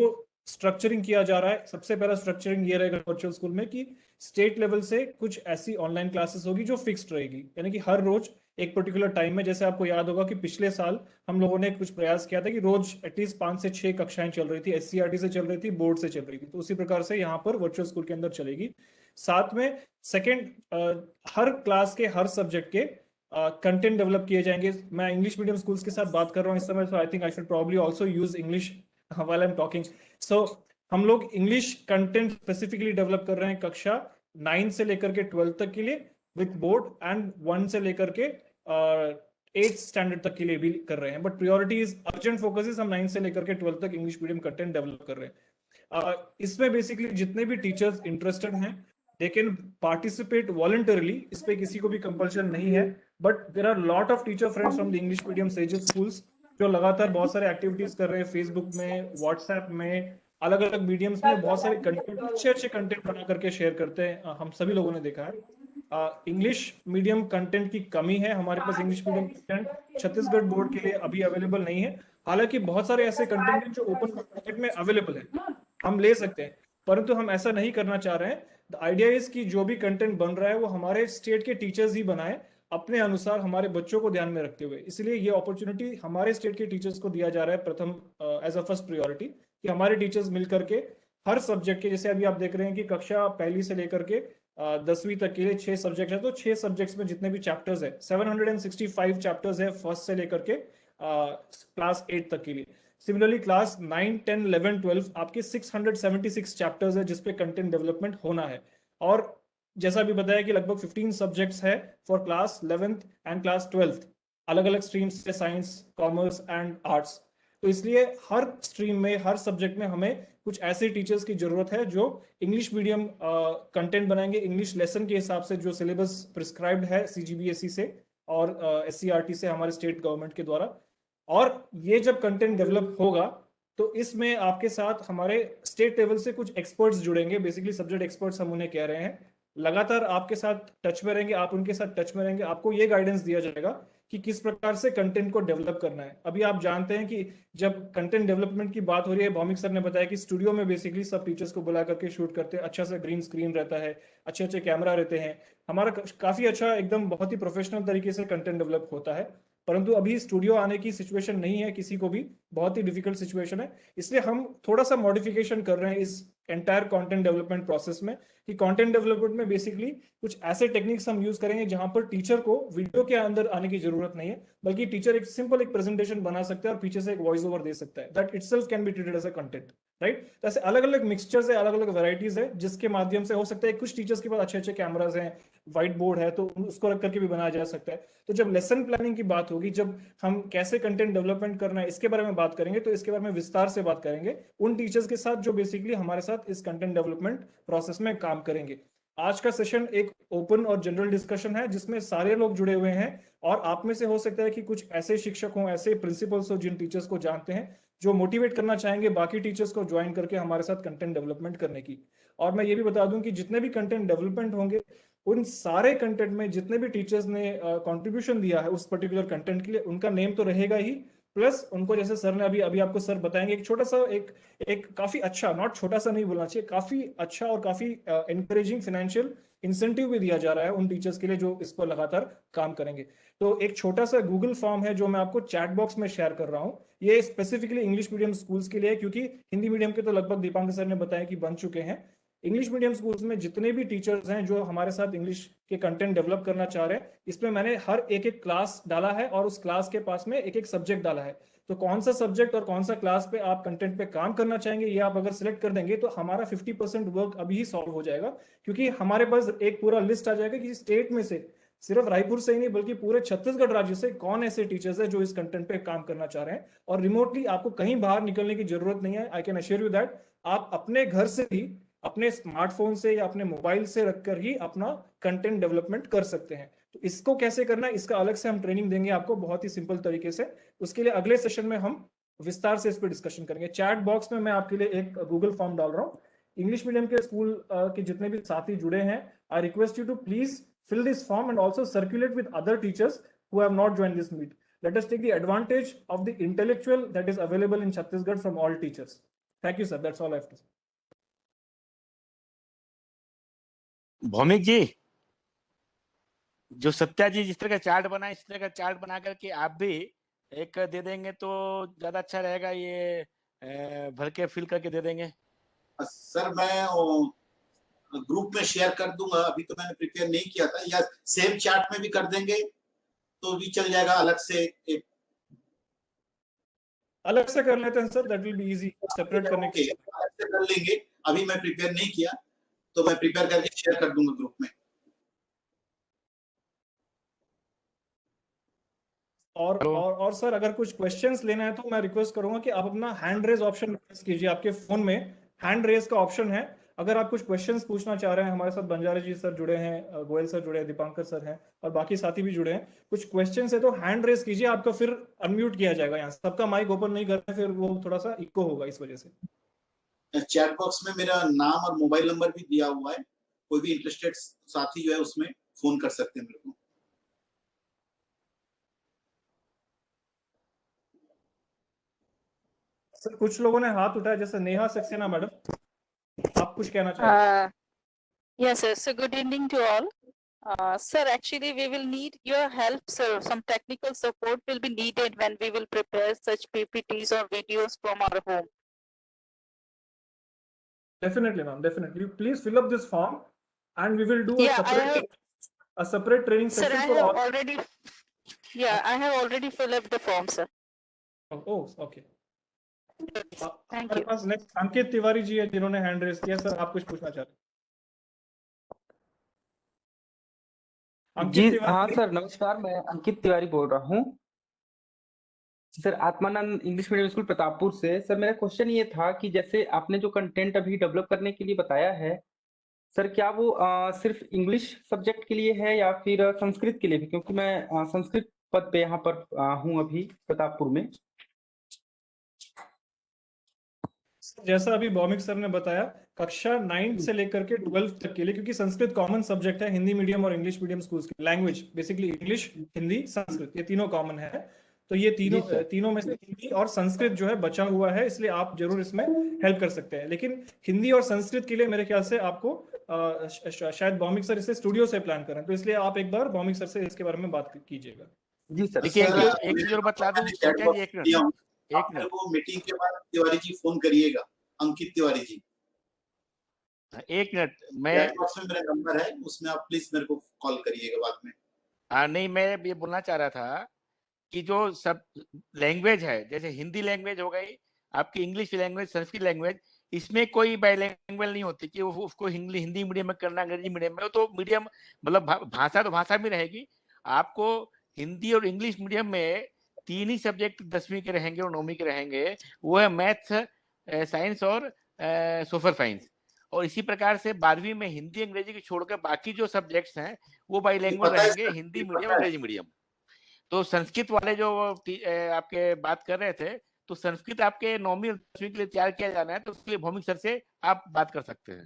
स्ट्रक्चरिंग किया जा रहा है। सबसे पहला स्ट्रक्चरिंग ये रहेगा वर्चुअल स्कूल में कि स्टेट लेवल से कुछ ऐसी ऑनलाइन क्लासेस होगी जो फिक्स्ड रहेगी, यानी कि हर रोज एक पर्टिकुलर टाइम में, जैसे आपको याद होगा कि पिछले साल हम लोगों ने कुछ प्रयास किया था कि रोज एटलीस्ट 5 से 6 कक्षाएं चल रही थी, एससीईआरटी से चल रही थी, बोर्ड से चल रही थी, तो उसी प्रकार से यहाँ पर वर्चुअल स्कूल के अंदर चलेगी। साथ में सेकेंड, हर क्लास के हर सब्जेक्ट के कंटेंट डेवलप किए जाएंगे। मैं इंग्लिश मीडियम स्कूल्स के साथ बात कर रहा हूँ इस समय, so I think I should probably also use English while I am talking. So हम लोग इंग्लिश कंटेंट स्पेसिफिकली डेवलप कर रहे हैं कक्षा 9 से लेकर के 12 तक के लिए विद बोर्ड, एंड 1 से लेकर के 8th स्टैंडर्ड तक के लिए भी कर रहे हैं, but priority is urgent focus is हम 9 से लेकर के 12 तक इंग्लिश मीडियम कंटेंट डेवलप कर रहे हैं। इसमें बेसिकली जितने भी टीचर्स इंटरेस्टेड हैं दे कैन पार्टिसिपेट वॉलंटरली, इस पे किसी को भी कंपल्शन नहीं है, but there are lot of teacher friends from the English medium sages schools जो लगातार बहुत सारे एक्टिविटीज कर रहे हैं, फेसबुक में, व्हाट्सएप में, अलग अलग मीडियम्स में बहुत सारे कंटेंट, अच्छे अच्छे कंटेंट बना करके शेयर करते हैं, हम सभी लोगों ने देखा है। इंग्लिश मीडियम कंटेंट की कमी है, हमारे पास English medium content Chhattisgarh board के लिए अभी अवेलेबल नहीं है। हालांकि बहुत सारे ऐसे कंटेंट हैं जो ओपन मार्केट में अवेलेबल है, हम ले सकते हैं, परंतु हम ऐसा नहीं करना चाह रहे हैं। द आइडिया इज कि जो भी कंटेंट बन रहा है वो हमारे स्टेट के टीचर्स ही बनाए अपने अनुसार, हमारे बच्चों को ध्यान में रखते हुए। इसलिए ये अपॉर्चुनिटी हमारे स्टेट के टीचर्स को दिया जा रहा है प्रथम, एज अ फर्स्ट प्रायोरिटी, कि हमारे टीचर्स मिलकर के हर सब्जेक्ट के, जैसे अभी आप देख रहे हैं कि कक्षा पहली से लेकर के 10वीं तक के लिए 6 सब्जेक्ट है, तो 6 सब्जेक्ट्स में जितने भी चैप्टर्स है, 765 चैप्टर्स है फर्स्ट से लेकर के क्लास 8 तक के लिए। सिमिलरली क्लास 9, 10, 11, 12 आपके 676 चैप्टर्स है जिसपे कंटेंट डेवलपमेंट होना है, और जैसा भी बताया कि लगभग 15 सब्जेक्ट्स है for class 11th and class 12th, अलग अलग स्ट्रीम्स से, साइंस, कॉमर्स एंड आर्ट्स। तो इसलिए हर स्ट्रीम में, हर सब्जेक्ट में हमें कुछ ऐसे टीचर्स की जरूरत है जो इंग्लिश मीडियम कंटेंट बनाएंगे, इंग्लिश लेसन के हिसाब से जो सिलेबस प्रिस्क्राइब्ड है सीजीबीएसई से और एससीईआरटी से, हमारे स्टेट गवर्नमेंट के द्वारा। और ये जब कंटेंट डेवलप होगा तो इसमें आपके साथ हमारे स्टेट लेवल से कुछ एक्सपर्ट्स जुड़ेंगे, बेसिकली सब्जेक्ट एक्सपर्ट्स हम उन्हें कह रहे हैं, लगातार आपके साथ टच में रहेंगे, आप उनके साथ टच में रहेंगे, आपको ये गाइडेंस दिया जाएगा कि किस प्रकार से कंटेंट को डेवलप करना है। अभी आप जानते हैं कि जब कंटेंट डेवलपमेंट की बात हो रही है, भौमिक सर ने बताया कि स्टूडियो में बेसिकली सब टीचर्स को बुला करके शूट करते हैं, अच्छा सा ग्रीन स्क्रीन रहता है, अच्छे अच्छे कैमरा रहते हैं, हमारा काफी अच्छा एकदम बहुत ही प्रोफेशनल तरीके से कंटेंट डेवलप होता है। परंतु अभी स्टूडियो आने की सिचुएशन नहीं है किसी को भी, बहुत ही डिफिकल्ट सिचुएशन है, इसलिए हम थोड़ा सा मॉडिफिकेशन कर रहे हैं इस एंटायर कंटेंट डेवलपमेंट प्रोसेस में, कि कंटेंट डेवलपमेंट में बेसिकली कुछ ऐसे टेक्निक्स हम यूज करेंगे जहां पर टीचर को वीडियो के अंदर आने की जरूरत नहीं है, बल्कि टीचर एक सिंपल एक प्रेजेंटेशन बना सकता है और पीछे से एक वॉइस ओवर दे सकता है, that itself can be treated as a content, right. तो ऐसे अलग अलग मिक्सचर्स है, अलग अलग वैरायटीज है, जिसके माध्यम से हो सकता है कुछ टीचर्स के पास अच्छे अच्छे कैमराज हैं, व्हाइट बोर्ड है, तो उसको रख करके भी बनाया जा सकता है। तो जब लेसन प्लानिंग की बात होगी, जब हम कैसे कंटेंट डेवलपमेंट करना है इसके बारे में बात करेंगे, तो इसके बारे में विस्तार से बात करेंगे उन टीचर्स के साथ जो बेसिकली हमारे साथ इस कंटेंट डेवलपमेंट प्रोसेस में काम करेंगे। आज का सेशन एक ओपन और जनरल डिस्कशन है जिसमें सारे लोग जुड़े हुए हैं, और आप में से हो सकता है कि कुछ ऐसे शिक्षक हो, ऐसे प्रिंसिपल्स हो जिन टीचर्स को जानते हैं, जो मोटिवेट करना चाहेंगे बाकी टीचर्स को ज्वाइन करके हमारे साथ कंटेंट डेवलपमेंट करने की। और मैं ये भी बता दूं कि जितने भी कंटेंट डेवलपमेंट होंगे, उन सारे कंटेंट में जितने भी टीचर्स ने कंट्रीब्यूशन दिया है उस पर्टिकुलर कंटेंट के लिए, उनका नेम तो रहेगा ही, प्लस उनको, जैसे सर ने अभी आपको सर बताएंगे, एक छोटा सा एक काफी अच्छा, नॉट छोटा सा नहीं बोलना चाहिए, काफी अच्छा और काफी एनकरेजिंग फाइनेंशियल इंसेंटिव भी दिया जा रहा है उन टीचर्स के लिए जो इस पर लगातार काम करेंगे। तो एक छोटा सा गूगल फॉर्म है जो मैं आपको चैट बॉक्स में शेयर कर रहा हूँ, ये स्पेसिफिकली इंग्लिश मीडियम स्कूल्स के लिए, क्योंकि हिंदी मीडियम के तो लगभग दीपांकर सर ने बताया कि बन चुके हैं। इंग्लिश मीडियम स्कूल्स में जितने भी टीचर्स हैं जो हमारे साथ इंग्लिश के कंटेंट डेवलप करना चाह रहे हैं, इसमें मैंने हर एक एक क्लास डाला है और उस क्लास के पास में एक एक सब्जेक्ट डाला है। तो कौन सा सब्जेक्ट और कौन सा क्लास पे आप कंटेंट पे काम करना चाहेंगे, ये आप अगर सिलेक्ट कर देंगे तो हमारा 50% वर्क अभी ही सॉल्व हो जाएगा, क्योंकि हमारे पास एक पूरा लिस्ट आ जाएगा कि स्टेट में से, सिर्फ रायपुर से ही नहीं बल्कि पूरे छत्तीसगढ़ राज्य से कौन ऐसे टीचर्स है जो इस कंटेंट पे काम करना चाह रहे हैं। और रिमोटली आपको कहीं बाहर निकलने की जरूरत नहीं है। I can assure you that आप अपने घर से ही, अपने स्मार्टफोन से या अपने मोबाइल से रखकर ही अपना कंटेंट डेवलपमेंट कर सकते हैं। तो इसको कैसे करना है, इसका अलग से हम ट्रेनिंग देंगे आपको बहुत ही सिंपल तरीके से। उसके लिए अगले सेशन में हम विस्तार से इस पर डिस्कशन करेंगे। चैट बॉक्स में मैं आपके लिए एक गूगल फॉर्म डाल रहा हूँ। इंग्लिश मीडियम के स्कूल के जितने भी साथी जुड़े हैं, I request you to please fill this form and also circulate with other teachers who have not joined this meet. Let us take the advantage of the intellectual that is available in Chhattisgarh from all teachers. Thank you, sir. That's all I have to say. Bhaumik ji, जो सत्या जी जिस तरह का chart बनाए इस तरह का chart बना करके आप भी एक दे देंगे तो ज्यादा अच्छा रहेगा। ये भर के फिल करके दे देंगे। सर मैं ग्रुप में शेयर कर दूंगा, अभी तो मैंने प्रिपेयर नहीं किया था, या सेम चार्ट में भी कर देंगे तो भी चल जाएगा। अलग से कर लेते हैं sir, that will be easy separate करने के लिए। अलग से कर लेंगे, अभी मैं प्रिपेयर नहीं किया तो मैं प्रिपेयर करके शेयर कर दूंगा ग्रुप में। और सर अगर कुछ क्वेश्चंस लेना है तो मैं रिक्वेस्ट करूंगा कि आप अपना हैंड रेज ऑप्शन प्रेस कीजिए। आपके फोन में हैंड रेज का ऑप्शन है। अगर आप कुछ क्वेश्चंस पूछना चाह रहे हैं, हमारे साथ बंजारे जी सर जुड़े हैं, गोयल सर जुड़े हैं, दीपांकर सर हैं और बाकी साथी भी जुड़े हैं, कुछ क्वेश्चंस है तो हैंड रेज कीजिए, आपका फिर अनम्यूट किया जाएगा। यहाँ सबका माइक ओपन नहीं करना, फिर वो थोड़ा सा इको होगा इस वजह से। चैट बॉक्स में मेरा नाम और मोबाइल नंबर भी दिया हुआ है, कोई भी इंटरेस्टेड साथी जो है उसमें फोन कर सकते हैं मेरे को। सर कुछ लोगों ने हाथ उठाया, जैसे नेहा सक्सेना मैडम, आप कुछ कहना चाहेंगे? Yes, sir. So good evening to all. Sir, actually we will need your help, sir. Some technical support will be needed when we will prepare such PPTs or videos from our home. Definitely, ma'am. Definitely. Please fill up this form, and we will do a separate training session for all. I have already filled up the form, sir. Oh, okay. Thank you. Next Ankit Tiwari ji है जिन्होंने hand raise किया। Sir आप कुछ पूछना चाहते हैं? जी हाँ sir, नमस्कार, मैं अंकित तिवारी बोल रहा हूँ sir, Atmanand English medium school Pratappur से। सर मेरा क्वेश्चन ये था कि जैसे आपने जो कंटेंट अभी डेवलप करने के लिए बताया है सर, क्या वो सिर्फ इंग्लिश सब्जेक्ट के लिए है या फिर संस्कृत के लिए भी? क्योंकि मैं संस्कृत पद पे यहाँ पर हूँ अभी प्रतापपुर में। जैसा अभी भौमिक सर ने बताया, कक्षा 9 से लेकर के 12 तक के लिए, क्योंकि संस्कृत कॉमन सब्जेक्ट है हिंदी मीडियम और इंग्लिश मीडियम स्कूल्स की। Language basically English, Hindi, Sanskrit, ये तीनों कॉमन है। तो ये तीनों में से हिंदी और संस्कृत जो है बचा हुआ है, इसलिए आप जरूर इसमें हेल्प कर सकते हैं। लेकिन हिंदी और संस्कृत के लिए मेरे ख्याल से आपको शायद भौमिक सर इसे स्टूडियो से प्लान करें, तो इसलिए आप एक बार भौमिक सर से इसके बारे में बात कीजिएगा। जी सर। देखिए एक चीज और बता दूं, एक मिनट, वो मीटिंग के बाद तिवारी जी फोन करिएगा, अंकित तिवारी जी। एक मिनट, मैं मेरा नंबर है, उसमें आप प्लीज मेरे को कॉल करिएगा बाद में। नहीं, मैं ये बोलना चाह रहा था कि जो सब लैंग्वेज है, जैसे हिंदी लैंग्वेज हो गई, आपकी इंग्लिश लैंग्वेज, संस्कृत लैंग्वेज, इसमें कोई बाइलिंगुअल नहीं होती कि उसको हिंदी मीडियम में करना, अंग्रेजी मीडियम में। तो मीडियम मतलब भाषा तो भाषा में रहेगी। आपको हिंदी और इंग्लिश मीडियम में 3 ही सब्जेक्ट 10वीं के रहेंगे और 9वीं के रहेंगे, वो है मैथ्स, साइंस और सोशल साइंस। और इसी प्रकार से 12वीं में हिंदी अंग्रेजी को छोड़कर बाकी जो सब्जेक्ट्स हैं वो बाइलिंगुअल रहेंगे, हिंदी मीडियम, अंग्रेजी मीडियम। तो संस्कृत वाले जो आपके बात कर रहे थे, तो संस्कृत आपके 9वीं और 10वीं के लिए तैयार किया जाना है, तो उसके लिए भौमिक सर से आप बात कर सकते हैं।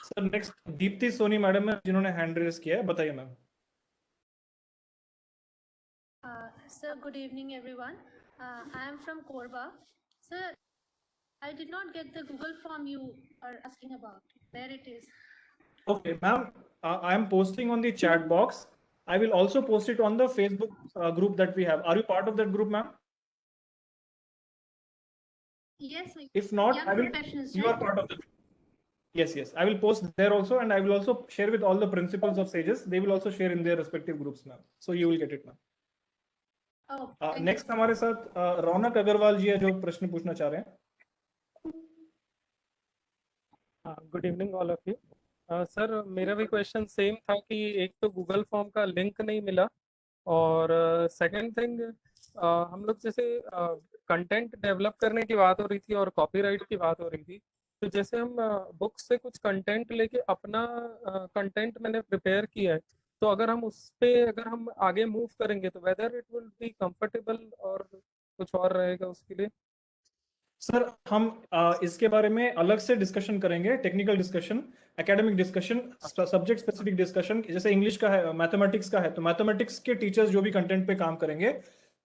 Sir next Deepti Soni madam है जिन्होंने हैंड रेज किया है, बताइए ma'am. Sir, good evening everyone. I am from Korba. Sir, I did not get the Google form you are asking about. Where it is? Okay, ma'am. I am posting on the chat box. I will also post it on the Facebook group that we have. Are you part of that group, ma'am? Yes. If not, Young I will. professionals, You are right? part of the. Yes. I will post there also, and I will also share with all the principals of Sages. They will also share in their respective groups, ma'am. So you will get it, ma'am. Next हमारे साथ रौनक अग्रवाल जी है जो प्रश्न पूछना चाह रहे हैं. Good evening all of you. Sir मेरा भी क्वेश्चन सेम था कि एक तो गूगल फॉर्म का लिंक नहीं मिला, और सेकंड थिंग हम लोग जैसे कंटेंट डेवलप करने की बात हो रही थी और कॉपीराइट की बात हो रही थी, तो जैसे हम बुक से कुछ कंटेंट लेके अपना कंटेंट मैंने प्रिपेयर किया है, तो अगर हम उस पे अगर हम आगे मूव करेंगे तो whether it will be comfortable और कुछ और रहेगा उसके लिए. सर हम इसके बारे में अलग से डिस्कशन करेंगे, technical discussion, academic discussion, subject specific discussion. जैसे इंग्लिश का है, मैथमेटिक्स का है, तो मैथमेटिक्स के टीचर्स जो भी कंटेंट पे काम करेंगे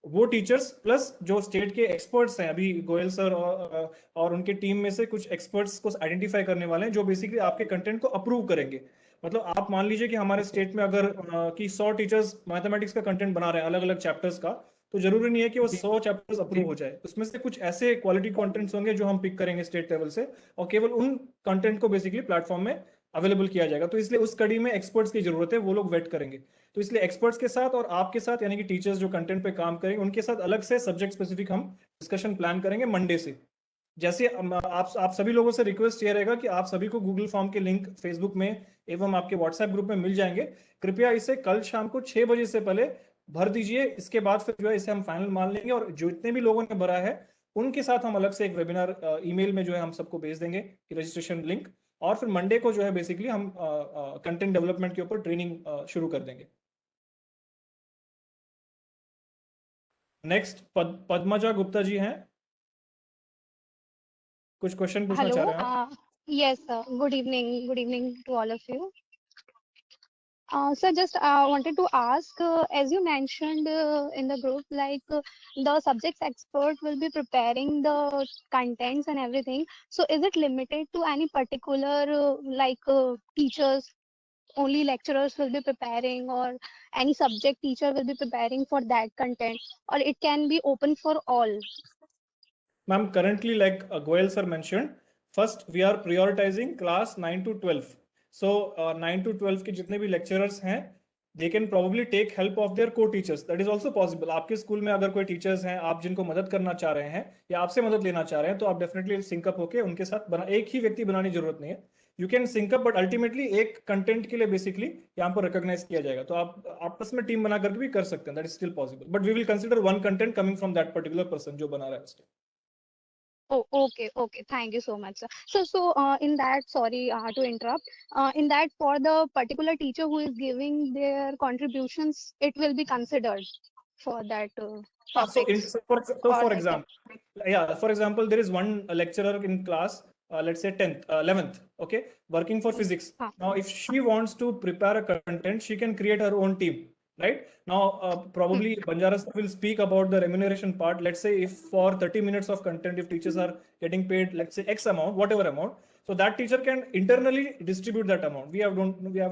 वो टीचर्स प्लस जो स्टेट के एक्सपर्ट्स हैं, अभी गोयल सर और उनके टीम में से कुछ एक्सपर्ट्स को आइडेंटिफाई करने वाले हैं जो बेसिकली आपके कंटेंट को अप्रूव करेंगे. मतलब आप मान लीजिए कि हमारे स्टेट में अगर कि 100 टीचर्स मैथमेटिक्स का कंटेंट बना रहे हैं अलग अलग चैप्टर्स का, तो जरूरी नहीं है कि वो 100 चैप्टर्स अप्रूव हो जाए. उसमें से कुछ ऐसे क्वालिटी कंटेंट्स होंगे जो हम पिक करेंगे स्टेट लेवल से, और केवल उन कंटेंट को बेसिकली प्लेटफॉर्म में अवेलेबल किया जाएगा. तो इसलिए उस कड़ी में एक्सपर्ट्स की जरूरत है, वो लोग वेट करेंगे. तो इसलिए एक्सपर्ट्स के साथ और आपके साथ, यानी कि टीचर्स जो कंटेंट पे काम करेंगे उनके साथ अलग से सब्जेक्ट स्पेसिफिक हम डिस्कशन प्लान करेंगे मंडे से. जैसे आप सभी लोगों से रिक्वेस्ट ये रहेगा कि आप सभी को गूगल फॉर्म के लिंक फेसबुक में एवं आपके व्हाट्सएप ग्रुप में मिल जाएंगे. कृपया इसे कल शाम को 6 बजे से पहले भर दीजिए. इसके बाद फिर जो है इसे हम फाइनल मान लेंगे, और जितने भी लोगों ने भरा है उनके साथ हम अलग से एक वेबिनार ईमेल में जो है हम सबको भेज देंगे रजिस्ट्रेशन लिंक, और फिर मंडे को जो है बेसिकली हम कंटेंट डेवलपमेंट के ऊपर ट्रेनिंग शुरू कर देंगे. नेक्स्ट पद्मजा गुप्ता जी हैं, कुछ क्वेश्चन पूछना चाह रहे हैं आप? Yes, sir. Good evening to all of you. Sir, just wanted to ask, as you mentioned in the group, like the subjects expert will be preparing the contents and everything. So, is it limited to any particular teachers? Only lecturers will be preparing, or any subject teacher will be preparing for that content, or it can be open for all? Ma'am, currently, like Goel sir mentioned, first we are prioritizing class 9 to 12. So 9 to 12 के जितने भी lecturers हैं, they can probably take help of their co-teachers. That is also possible. आपके school में अगर कोई teachers हैं, आप जिनको मदद करना चाह रहे हैं या आपसे मदद लेना चाह रहे हैं, तो आप डेफिनेटली सिंक अप होके उनके साथ एक ही व्यक्ति बनाने की जरूरत नहीं है. You can sync up, but ultimately एक कंटेंट के लिए बेसिकली यहाँ पर रिकॉग्नाइज किया जाएगा. तो आप आपस में टीम बना करके भी कर सकते हैं. That is still possible, but we will consider one content coming from that particular person जो बना रहा है उसके. Oh, okay. Thank you so much, sir. So, in that, sorry to interrupt. In that, for the particular teacher who is giving their contributions, it will be considered for that topic. For example, there is one lecturer in class, let's say 10th, 11th, okay, working for physics. Now, if she wants to prepare a content, she can create her own team. Right now, probably Banjaras will speak about the remuneration part. Let's say if for 30 minutes of content, if teachers are getting paid, let's say X amount, whatever amount, so that teacher can internally distribute that amount. We have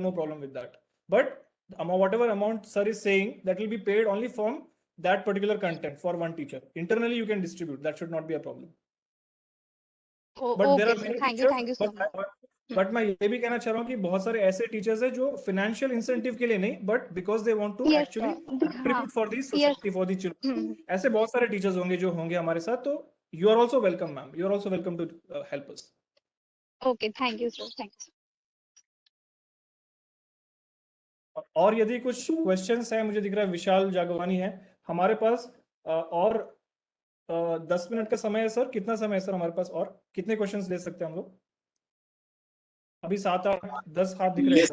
no problem with that. But whatever amount sir is saying, that will be paid only from that particular content for one teacher. Internally, you can distribute. That should not be a problem. But okay, there are many teachers, thank you so much. But मैं ये भी कहना चाह रहा हूँ कि बहुत सारे ऐसे टीचर्स हैं जो फाइनेंशियल इंसेंटिव के लिए नहीं, but because they want to actually contribute for the society, for the children. ऐसे बहुत सारे टीचर्स होंगे जो होंगे हमारे साथ. तो you are also welcome ma'am, you are also welcome to help us. Okay, thank you sir, thank you. और यदि कुछ क्वेश्चंस हैं, मुझे दिख रहा है विशाल जागवानी है हमारे पास, और 10 मिनट का समय है सर. कितना समय है सर हमारे पास, और कितने क्वेश्चंस ले सकते हैं हम लोग? अभी 7, 8, 10 हाथ दिख रहे हैं.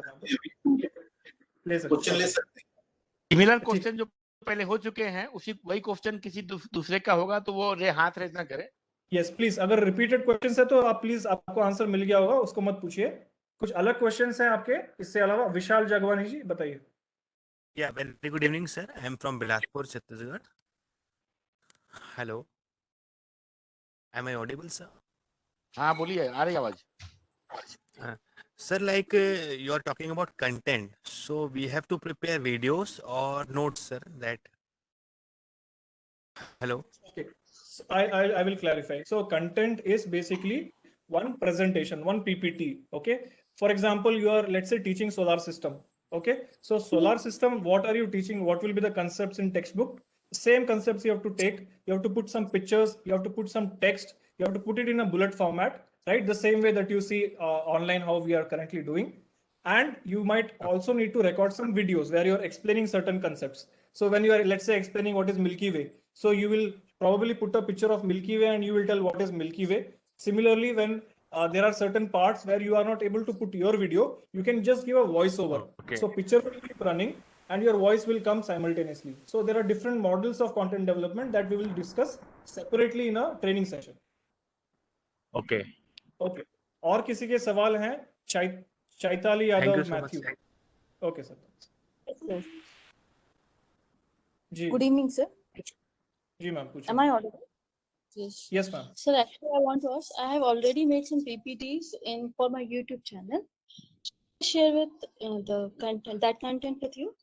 ले सकते हैं. सिमिलर क्वेश्चन जो पहले हो चुके हैं, वही क्वेश्चन किसी दूसरे का होगा तो वो हाथ रेज ना करे. यस प्लीज, अगर रिपीटेड क्वेश्चन है तो आप प्लीज, आपको आंसर मिल गया होगा, उसको मत पूछिए. कुछ अलग क्वेश्चंस हैं आपके इससे अलावा? विशाल जागवानी जी बताइए. Yeah very good evening sir, I am from Bilaspur Chhattisgarh. Hello, am I audible sir? हाँ बोलिए, आ रही आवाज. Sir, like you are talking about content, so we have to prepare videos or notes, sir. That hello. Okay, so I will clarify. So content is basically one presentation, one PPT. Okay. For example, you are, let's say, teaching solar system. Okay. So solar system, what are you teaching? What will be the concepts in textbook? Same concepts you have to take. You have to put some pictures. You have to put some text. You have to put it in a bullet format, right? The same way that you see online how we are currently doing. And you might also need to record some videos where you're explaining certain concepts. So when you are, let's say, explaining what is Milky Way, so you will probably put a picture of Milky Way and you will tell what is Milky Way. Similarly, when there are certain parts where you are not able to put your video, you can just give a voiceover. Okay. So picture will keep running and your voice will come simultaneously. So there are different models of content development that we will discuss separately in a training session. Okay. Okay. और किसी के सवाल हैं? Chaitali Thank you Yadav so much. Matthew. Okay, sir. Yes. जी. Good evening, sir. जी ma'am पूछिए. Am I audible? Yes. Yes ma'am. Sir, actually, I want to ask. I have already made some PPTs for my YouTube channel. Share with the content, that content with you.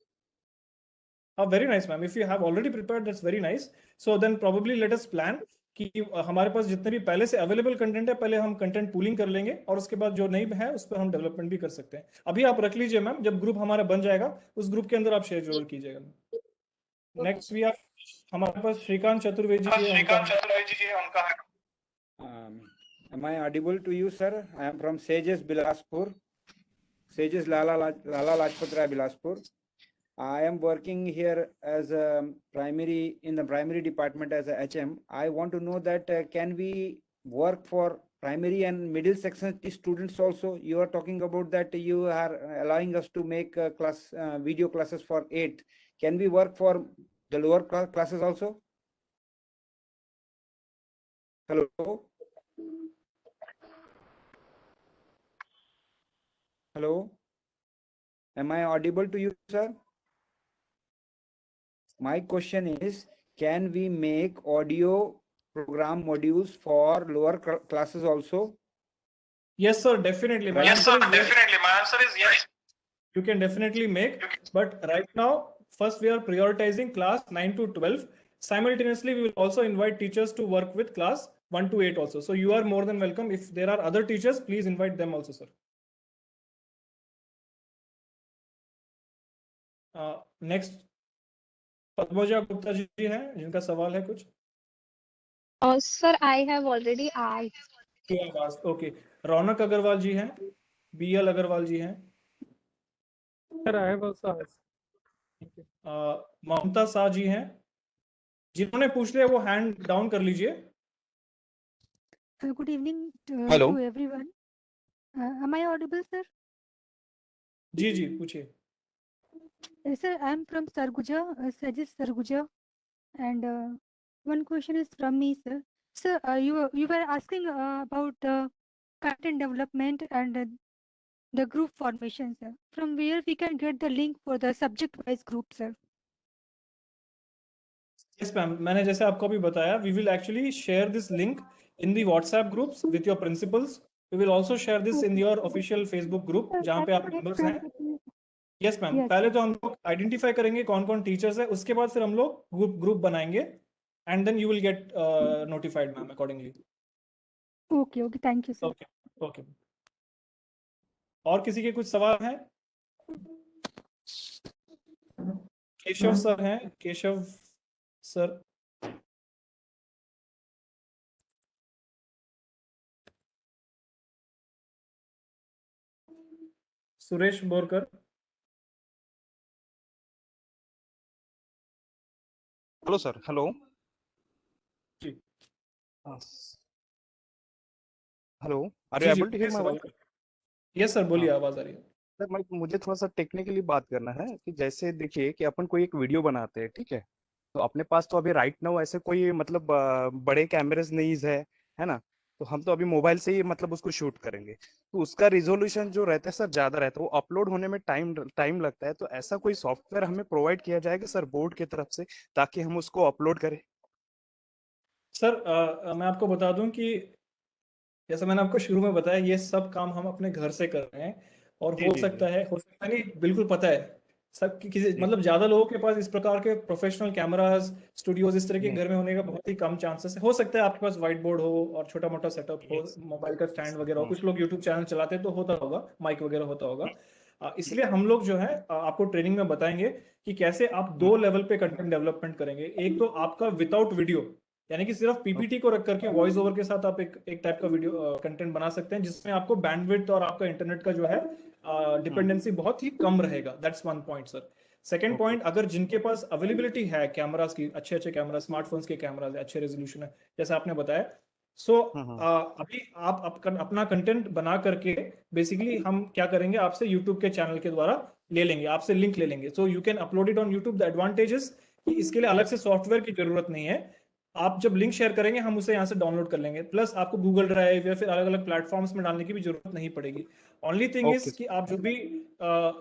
Oh, very nice, ma'am. If you have already prepared, that's very nice. So then probably let us plan कि हमारे पास जितने भी पहले से available content है, पहले हम content pooling कर लेंगे और उसके बाद जो नहीं है उस पर हम डेवलपमेंट भी कर सकते हैं. अभी आप रख लीजिए मैम, जब ग्रुप हमारा बन जाएगा उस ग्रुप के अंदर आप शेयर जरूर कीजिएगा. नेक्स्ट वी आर हमारे पास श्रीकांत चतुर्वेदी जी है. Am I audible to you, sir? I am from Sages Bilaspur. Sages Lala Lajpat Rai Bilaspur. I am working here as a in the primary department as a HM. I want to know that can we work for primary and middle section students also? You are talking about that you are allowing us to make video classes for 8. Can we work for the lower classes also? Hello? Hello? Am I audible to you, sir? My question is, can we make audio program modules for lower classes also? Yes, sir, definitely. My Yes, answer sir, is yes. definitely. My answer is yes. You can definitely make, but right now, first we are prioritizing class 9 to 12. Simultaneously, we will also invite teachers to work with class 1 to 8 also. So you are more than welcome. If there are other teachers, please invite them also, sir. Next, Padmaja Gupta ji हैं जिनका सवाल है कुछ. Sir, I have already asked. Okay. रौनक अग्रवाल जी हैं, BL Agarwal जी हैं. Sir, I have also asked. ममता शाह जी हैं. जिन्होंने पूछ लिया वो हैंड डाउन कर लीजिए. Good evening to everyone. Am I audible, sir? जी जी पूछिए. Sir, I am from Sarguja, Sajes Sarguja, and one question is from me, sir. Sir, you were asking about content development and the group formation, sir. From where we can get the link for the subject-wise group, sir? Yes, ma'am. मैंने जैसे आपको अभी बताया, we will actually share this link in the WhatsApp groups with your principals. We will also share this in your official Facebook group जहाँ पे आप members हैं. Yes, ma'am. पहले तो हम लोग identify करेंगे कौन-कौन teachers है, उसके बाद फिर हम लोग group बनाएंगे, and then you will get notified, ma'am, accordingly. Okay, thank you, sir. Okay. और किसी के कुछ सवाल हैं? केशव सर हैं, Keshav sir. Suresh Borkar. Hello sir. Hello जी. Hello, are you able to hear my voice? Yes sir, बोलिए, आवाज आ रही है. सर मुझे थोड़ा सा टेक्निकली बात करना है कि जैसे देखिए कि अपन कोई एक वीडियो बनाते हैं, ठीक है, तो अपने पास तो अभी राइट नाउ ऐसे कोई मतलब बड़े कैमरेज नहीं है ना, तो हम तो अभी मोबाइल से ही मतलब उसको शूट करेंगे, तो उसका रिजोल्यूशन जो रहता है सर ज्यादा रहता है, वो अपलोड होने में टाइम लगता है, तो ऐसा कोई सॉफ्टवेयर हमें प्रोवाइड किया जाएगा सर बोर्ड की तरफ से ताकि हम उसको अपलोड करें? सर मैं आपको बता दूं कि जैसे मैंने आपको शुरू में बताया, ये सब काम हम अपने घर से कर रहे हैं और हो सकता है नहीं, बिल्कुल पता है सब किसी मतलब ज्यादा लोगों के पास इस प्रकार के प्रोफेशनल कैमरास स्टूडियोज इस तरह के घर में होने का बहुत ही कम चांसेस है। हो सकता है आपके पास व्हाइट बोर्ड हो और छोटा मोटा सेटअप हो, मोबाइल का स्टैंड वगैरह हो, कुछ लोग यूट्यूब चैनल चलाते हैं तो होता होगा, माइक वगैरह होता होगा। इसलिए हम लोग जो है आपको ट्रेनिंग में बताएंगे कि कैसे आप 2 लेवल पे कंटेंट डेवलपमेंट करेंगे। एक तो आपका विदाउट वीडियो, यानी कि सिर्फ पीपीटी को रख करके वॉइस ओवर के साथ आप एक टाइप का वीडियो कंटेंट बना सकते हैं जिसमें आपको बैंडविड्थ और आपका इंटरनेट का जो है डिपेंडेंसी बहुत ही कम रहेगा। That's one point sir. Second point, अगर जिनके पास अवेलेबिलिटी है कैमरास की, अच्छे कैमरा, स्मार्टफोन्स के कैमरास, अच्छे रेजोल्यूशन है जैसे आपने बताया, सो अभी आप अपना कंटेंट बना करके बेसिकली हम क्या करेंगे, आपसे यूट्यूब के चैनल के द्वारा ले लेंगे, आपसे लिंक ले लेंगे, so you can upload it on YouTube. The advantages कि इसके लिए अलग से सॉफ्टवेयर की जरूरत नहीं है, आप जब लिंक शेयर करेंगे हम उसे यहाँ से डाउनलोड कर लेंगे, प्लस आपको गूगल ड्राइव या फिर अलग अलग प्लेटफॉर्म्स में डालने की भी जरूरत नहीं पड़ेगी। ओनली थिंग इज कि आप जो भी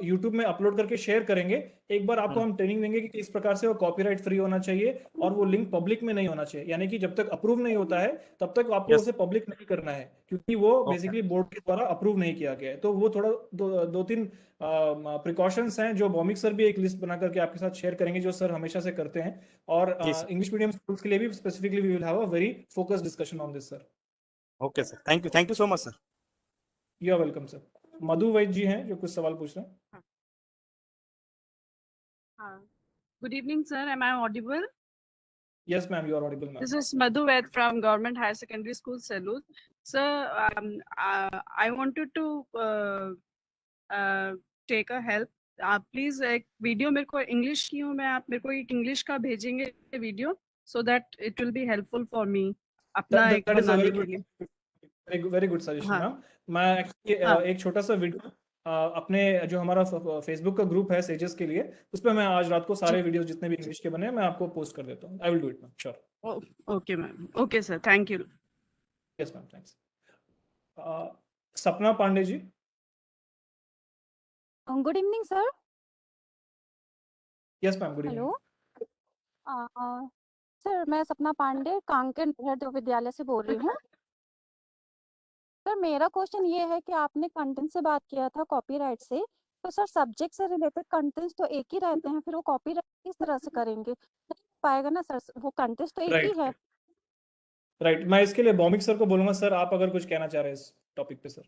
यूट्यूब में अपलोड करके शेयर करेंगे, एक बार आपको हम ट्रेनिंग देंगे कि किस प्रकार से वो कॉपीराइट फ्री होना चाहिए और वो लिंक पब्लिक में नहीं होना चाहिए, यानी कि जब तक अप्रूव नहीं होता है तब तक आपको उसे पब्लिक नहीं करना है, क्योंकि वो बेसिकली बोर्ड के द्वारा अप्रूव नहीं किया गया है। तो वो थोड़ा दो तीन प्रिकॉशंस हैं जो भौमिक सर भी एक लिस्ट बना करके आपके साथ शेयर करेंगे, जो सर हमेशा से करते हैं। और इंग्लिश मीडियम स्कूल्स के लिए भी specifically we will have a very focused discussion on this sir. Okay sir, thank you so much sir. You are welcome sir. Madhu Vaidya ji हैं जो कुछ सवाल पूछ रहे हैं। Good evening, sir. Am I audible? Yes, ma'am, you are audible, ma'am. This is Madhu Vaid from Government Higher Secondary School, Salud. Sir, I wanted to take a help. आप please एक video मेरे को English की हूँ मैं, आप मेरे को एक इंग्लिश का भेजेंगे video, so that it will be helpful for me अपना एक बनाने के लिए। Very good suggestion ma'am. मैं एक छोटा सा वीडियो अपने जो हमारा फेसबुक का ग्रुप है सेजेस के लिए, उस पर मैं आज रात को सारे वीडियोस जितने भी इंग्लिश के बने हैं मैं आपको पोस्ट कर देता हूँ। I will do it ma'am, sure. Okay ma'am, okay sir, thank you. Yes ma'am, thanks. Sapna Pandey ji. Good evening sir. Yes ma'am, good evening. Hello sir, मैं सपना पांडे कांकेर विद्यालय से बोल रही हूँ। सर मेरा क्वेश्चन ये है कि आपने कंटेंट से बात किया था कॉपीराइट से, तो सर सब्जेक्ट से रिलेटेड कंटेंट्स तो एक ही रहते हैं, फिर वो कॉपीराइट किस तरह से करेंगे? नहीं पाएगा ना सर, वो कंटेंट्स तो एक ही है। राइट, मैं इसके लिए भौमिक सर को बोलूंगा। सर आप अगर कुछ कहना चाह रहे हैं इस टॉपिक पे सर।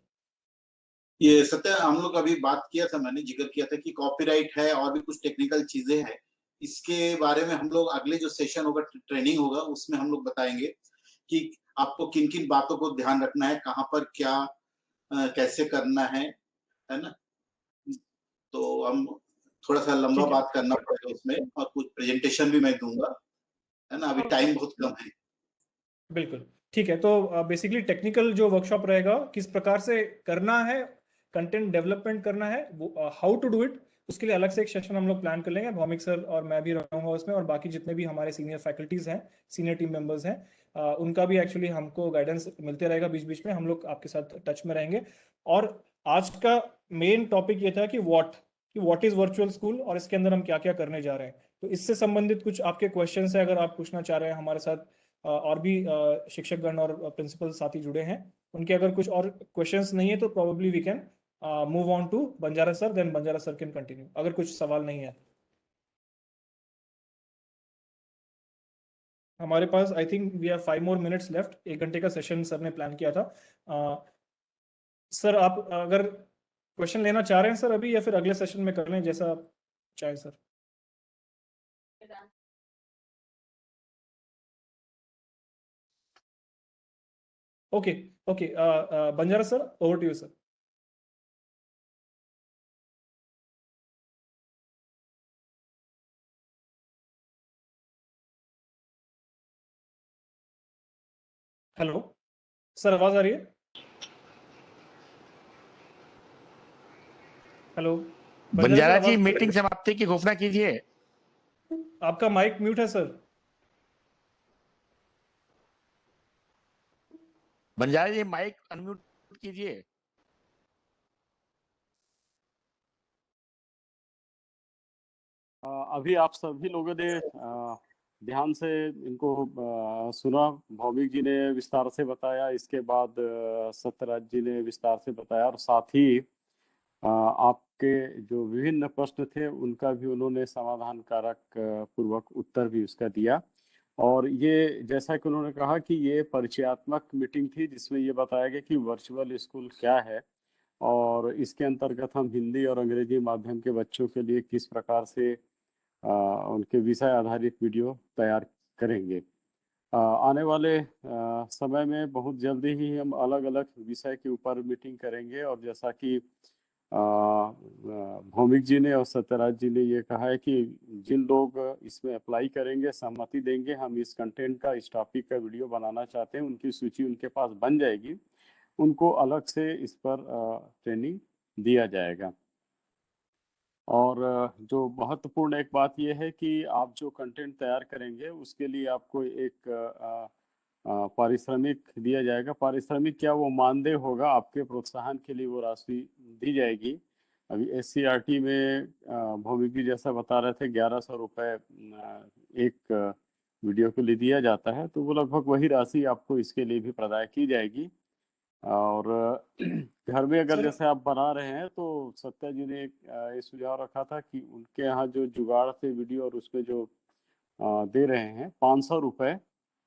ये सत्य, हम लोग अभी बात किया था, मैंने जिक्र किया था कि कॉपीराइट है और भी कुछ टेक्निकल चीजें हैं, इसके बारे में हम लोग अगले जो सेशन होगा, ट्रेनिंग होगा, उसमें हम लोग बताएंगे कि आपको किन किन बातों को ध्यान रखना है, कहाँ पर क्या कैसे करना है ना। तो हम थोड़ा सा लंबा बात करना पड़ेगा उसमें, और कुछ प्रेजेंटेशन भी मैं दूंगा, है ना। अभी टाइम बहुत कम है। बिल्कुल ठीक है। तो बेसिकली टेक्निकल जो वर्कशॉप रहेगा, किस प्रकार से करना है, कंटेंट डेवलपमेंट करना है, हाउ टू डू इट, उसके लिए अलग से एक सेशन हम लोग प्लान कर लेंगे। भौमिक सर और मैं भी रहूंगा उसमें, और बाकी जितने भी हमारे सीनियर फैकल्टीज हैं, सीनियर टीम मेंबर्स हैं, उनका भी एक्चुअली हमको गाइडेंस मिलते रहेगा बीच बीच में, हम लोग आपके साथ टच में रहेंगे। और आज का मेन टॉपिक ये था कि व्हाट इज वर्चुअल स्कूल और इसके अंदर हम क्या क्या करने जा रहे हैं। तो इससे संबंधित कुछ आपके क्वेश्चन है, अगर आप पूछना चाह रहे हैं हमारे साथ, और भी शिक्षकगण और प्रिंसिपल साथी जुड़े हैं, उनके अगर कुछ और क्वेश्चंस नहीं है तो probably we can move on to Banjara sir, then Banjara sir can continue अगर कुछ सवाल नहीं है। हमारे पास I think we have 5 more minutes left. 1 घंटे का सेशन सर ने प्लान किया था। सर आप अगर क्वेश्चन लेना चाह रहे हैं सर अभी, या फिर अगले सेशन में कर लें, जैसा आप चाहें sir. Okay okay, Banjara sir, over to you sir. Hello sir, आवाज आ रही है? हेलो बंजारा जी, मीटिंग समाप्ति की घोषणा कीजिए। आपका माइक म्यूट है सर। बंजारा जी, माइक अनम्यूट कीजिए। अभी आप सभी लोगों ने ध्यान से इनको सुना। भौमिक जी ने विस्तार से बताया, इसके बाद सत्यराज जी ने विस्तार से बताया, और साथ ही आपके जो विभिन्न प्रश्न थे उनका भी उन्होंने समाधान कारक पूर्वक उत्तर भी उसका दिया। और ये जैसा कि उन्होंने कहा कि ये परिचयात्मक मीटिंग थी जिसमें ये बताया गया कि वर्चुअल स्कूल क्या है और इसके अंतर्गत हम हिंदी और अंग्रेजी माध्यम के बच्चों के लिए किस प्रकार से उनके विषय आधारित वीडियो तैयार करेंगे। आने वाले समय में बहुत जल्दी ही हम अलग-अलग विषय के ऊपर मीटिंग करेंगे और जैसा कि भौमिक जी ने और सत्यराज जी ने ये कहा है कि जिन लोग इसमें अप्लाई करेंगे, सहमति देंगे, हम इस कंटेंट का, इस टॉपिक का वीडियो बनाना चाहते हैं, उनकी सूची उनके पास बन जाएगी। उनको अलग से इस पर ट्रेनिंग दिया जाएगा। और जो महत्वपूर्ण एक बात ये है कि आप जो कंटेंट तैयार करेंगे उसके लिए आपको एक पारिश्रमिक दिया जाएगा। पारिश्रमिक क्या, वो मानदेय होगा, आपके प्रोत्साहन के लिए वो राशि दी जाएगी। अभी SCERT में भौमिक जी जैसा बता रहे थे 1100 रुपये एक वीडियो के लिए दिया जाता है, तो वो लगभग वही राशि आपको इसके लिए भी प्रदान की जाएगी। और घर में अगर सर जैसे आप बना रहे हैं तो सत्या जी ने एक ये सुझाव रखा था कि उनके यहाँ जो जुगाड़ से वीडियो और उसमें जो दे रहे हैं 500 रुपये,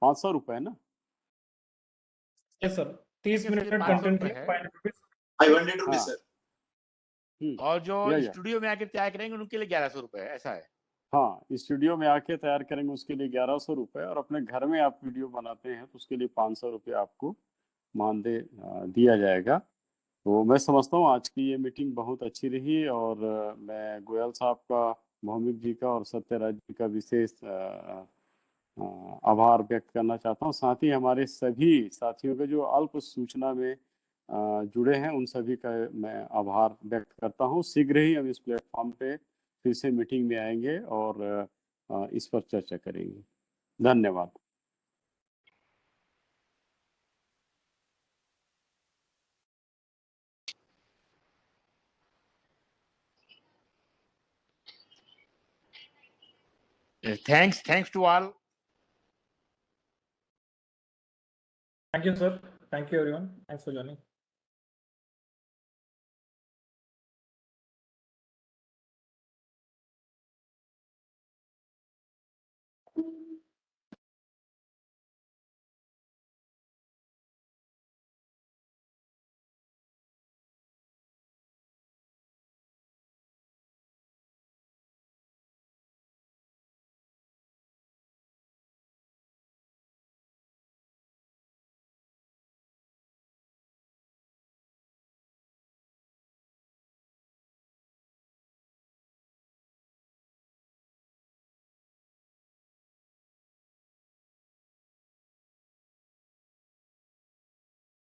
500 रुपये ना? यस सर, 30 ठीक है सर, ये मिनट 500 कंटेंट रुपये के है 500 रुपीज। 500 रुपीज हाँ। सर। और जो या स्टूडियो में आके तैयार करेंगे उनके लिए 1100 रुपये है, ऐसा है? हाँ, स्टूडियो में आके तैयार करेंगे उसके लिए 1100 रुपये और अपने घर में आप वीडियो बनाते हैं तो उसके लिए 500 रुपये आपको मानदेय दिया जाएगा। तो मैं समझता हूँ आज की ये मीटिंग बहुत अच्छी रही और मैं गोयल साहब का, भौमिक जी का और सत्यराज जी का विशेष आभार व्यक्त करना चाहता हूँ। साथ ही हमारे सभी साथियों के जो अल्प सूचना में जुड़े हैं उन सभी का मैं आभार व्यक्त करता हूँ। शीघ्र ही हम इस प्लेटफॉर्म पे फिर से मीटिंग में आएंगे और इस पर चर्चा करेंगे। धन्यवाद। Thanks to all. Thank you, sir. Thank you, everyone. Thanks for joining.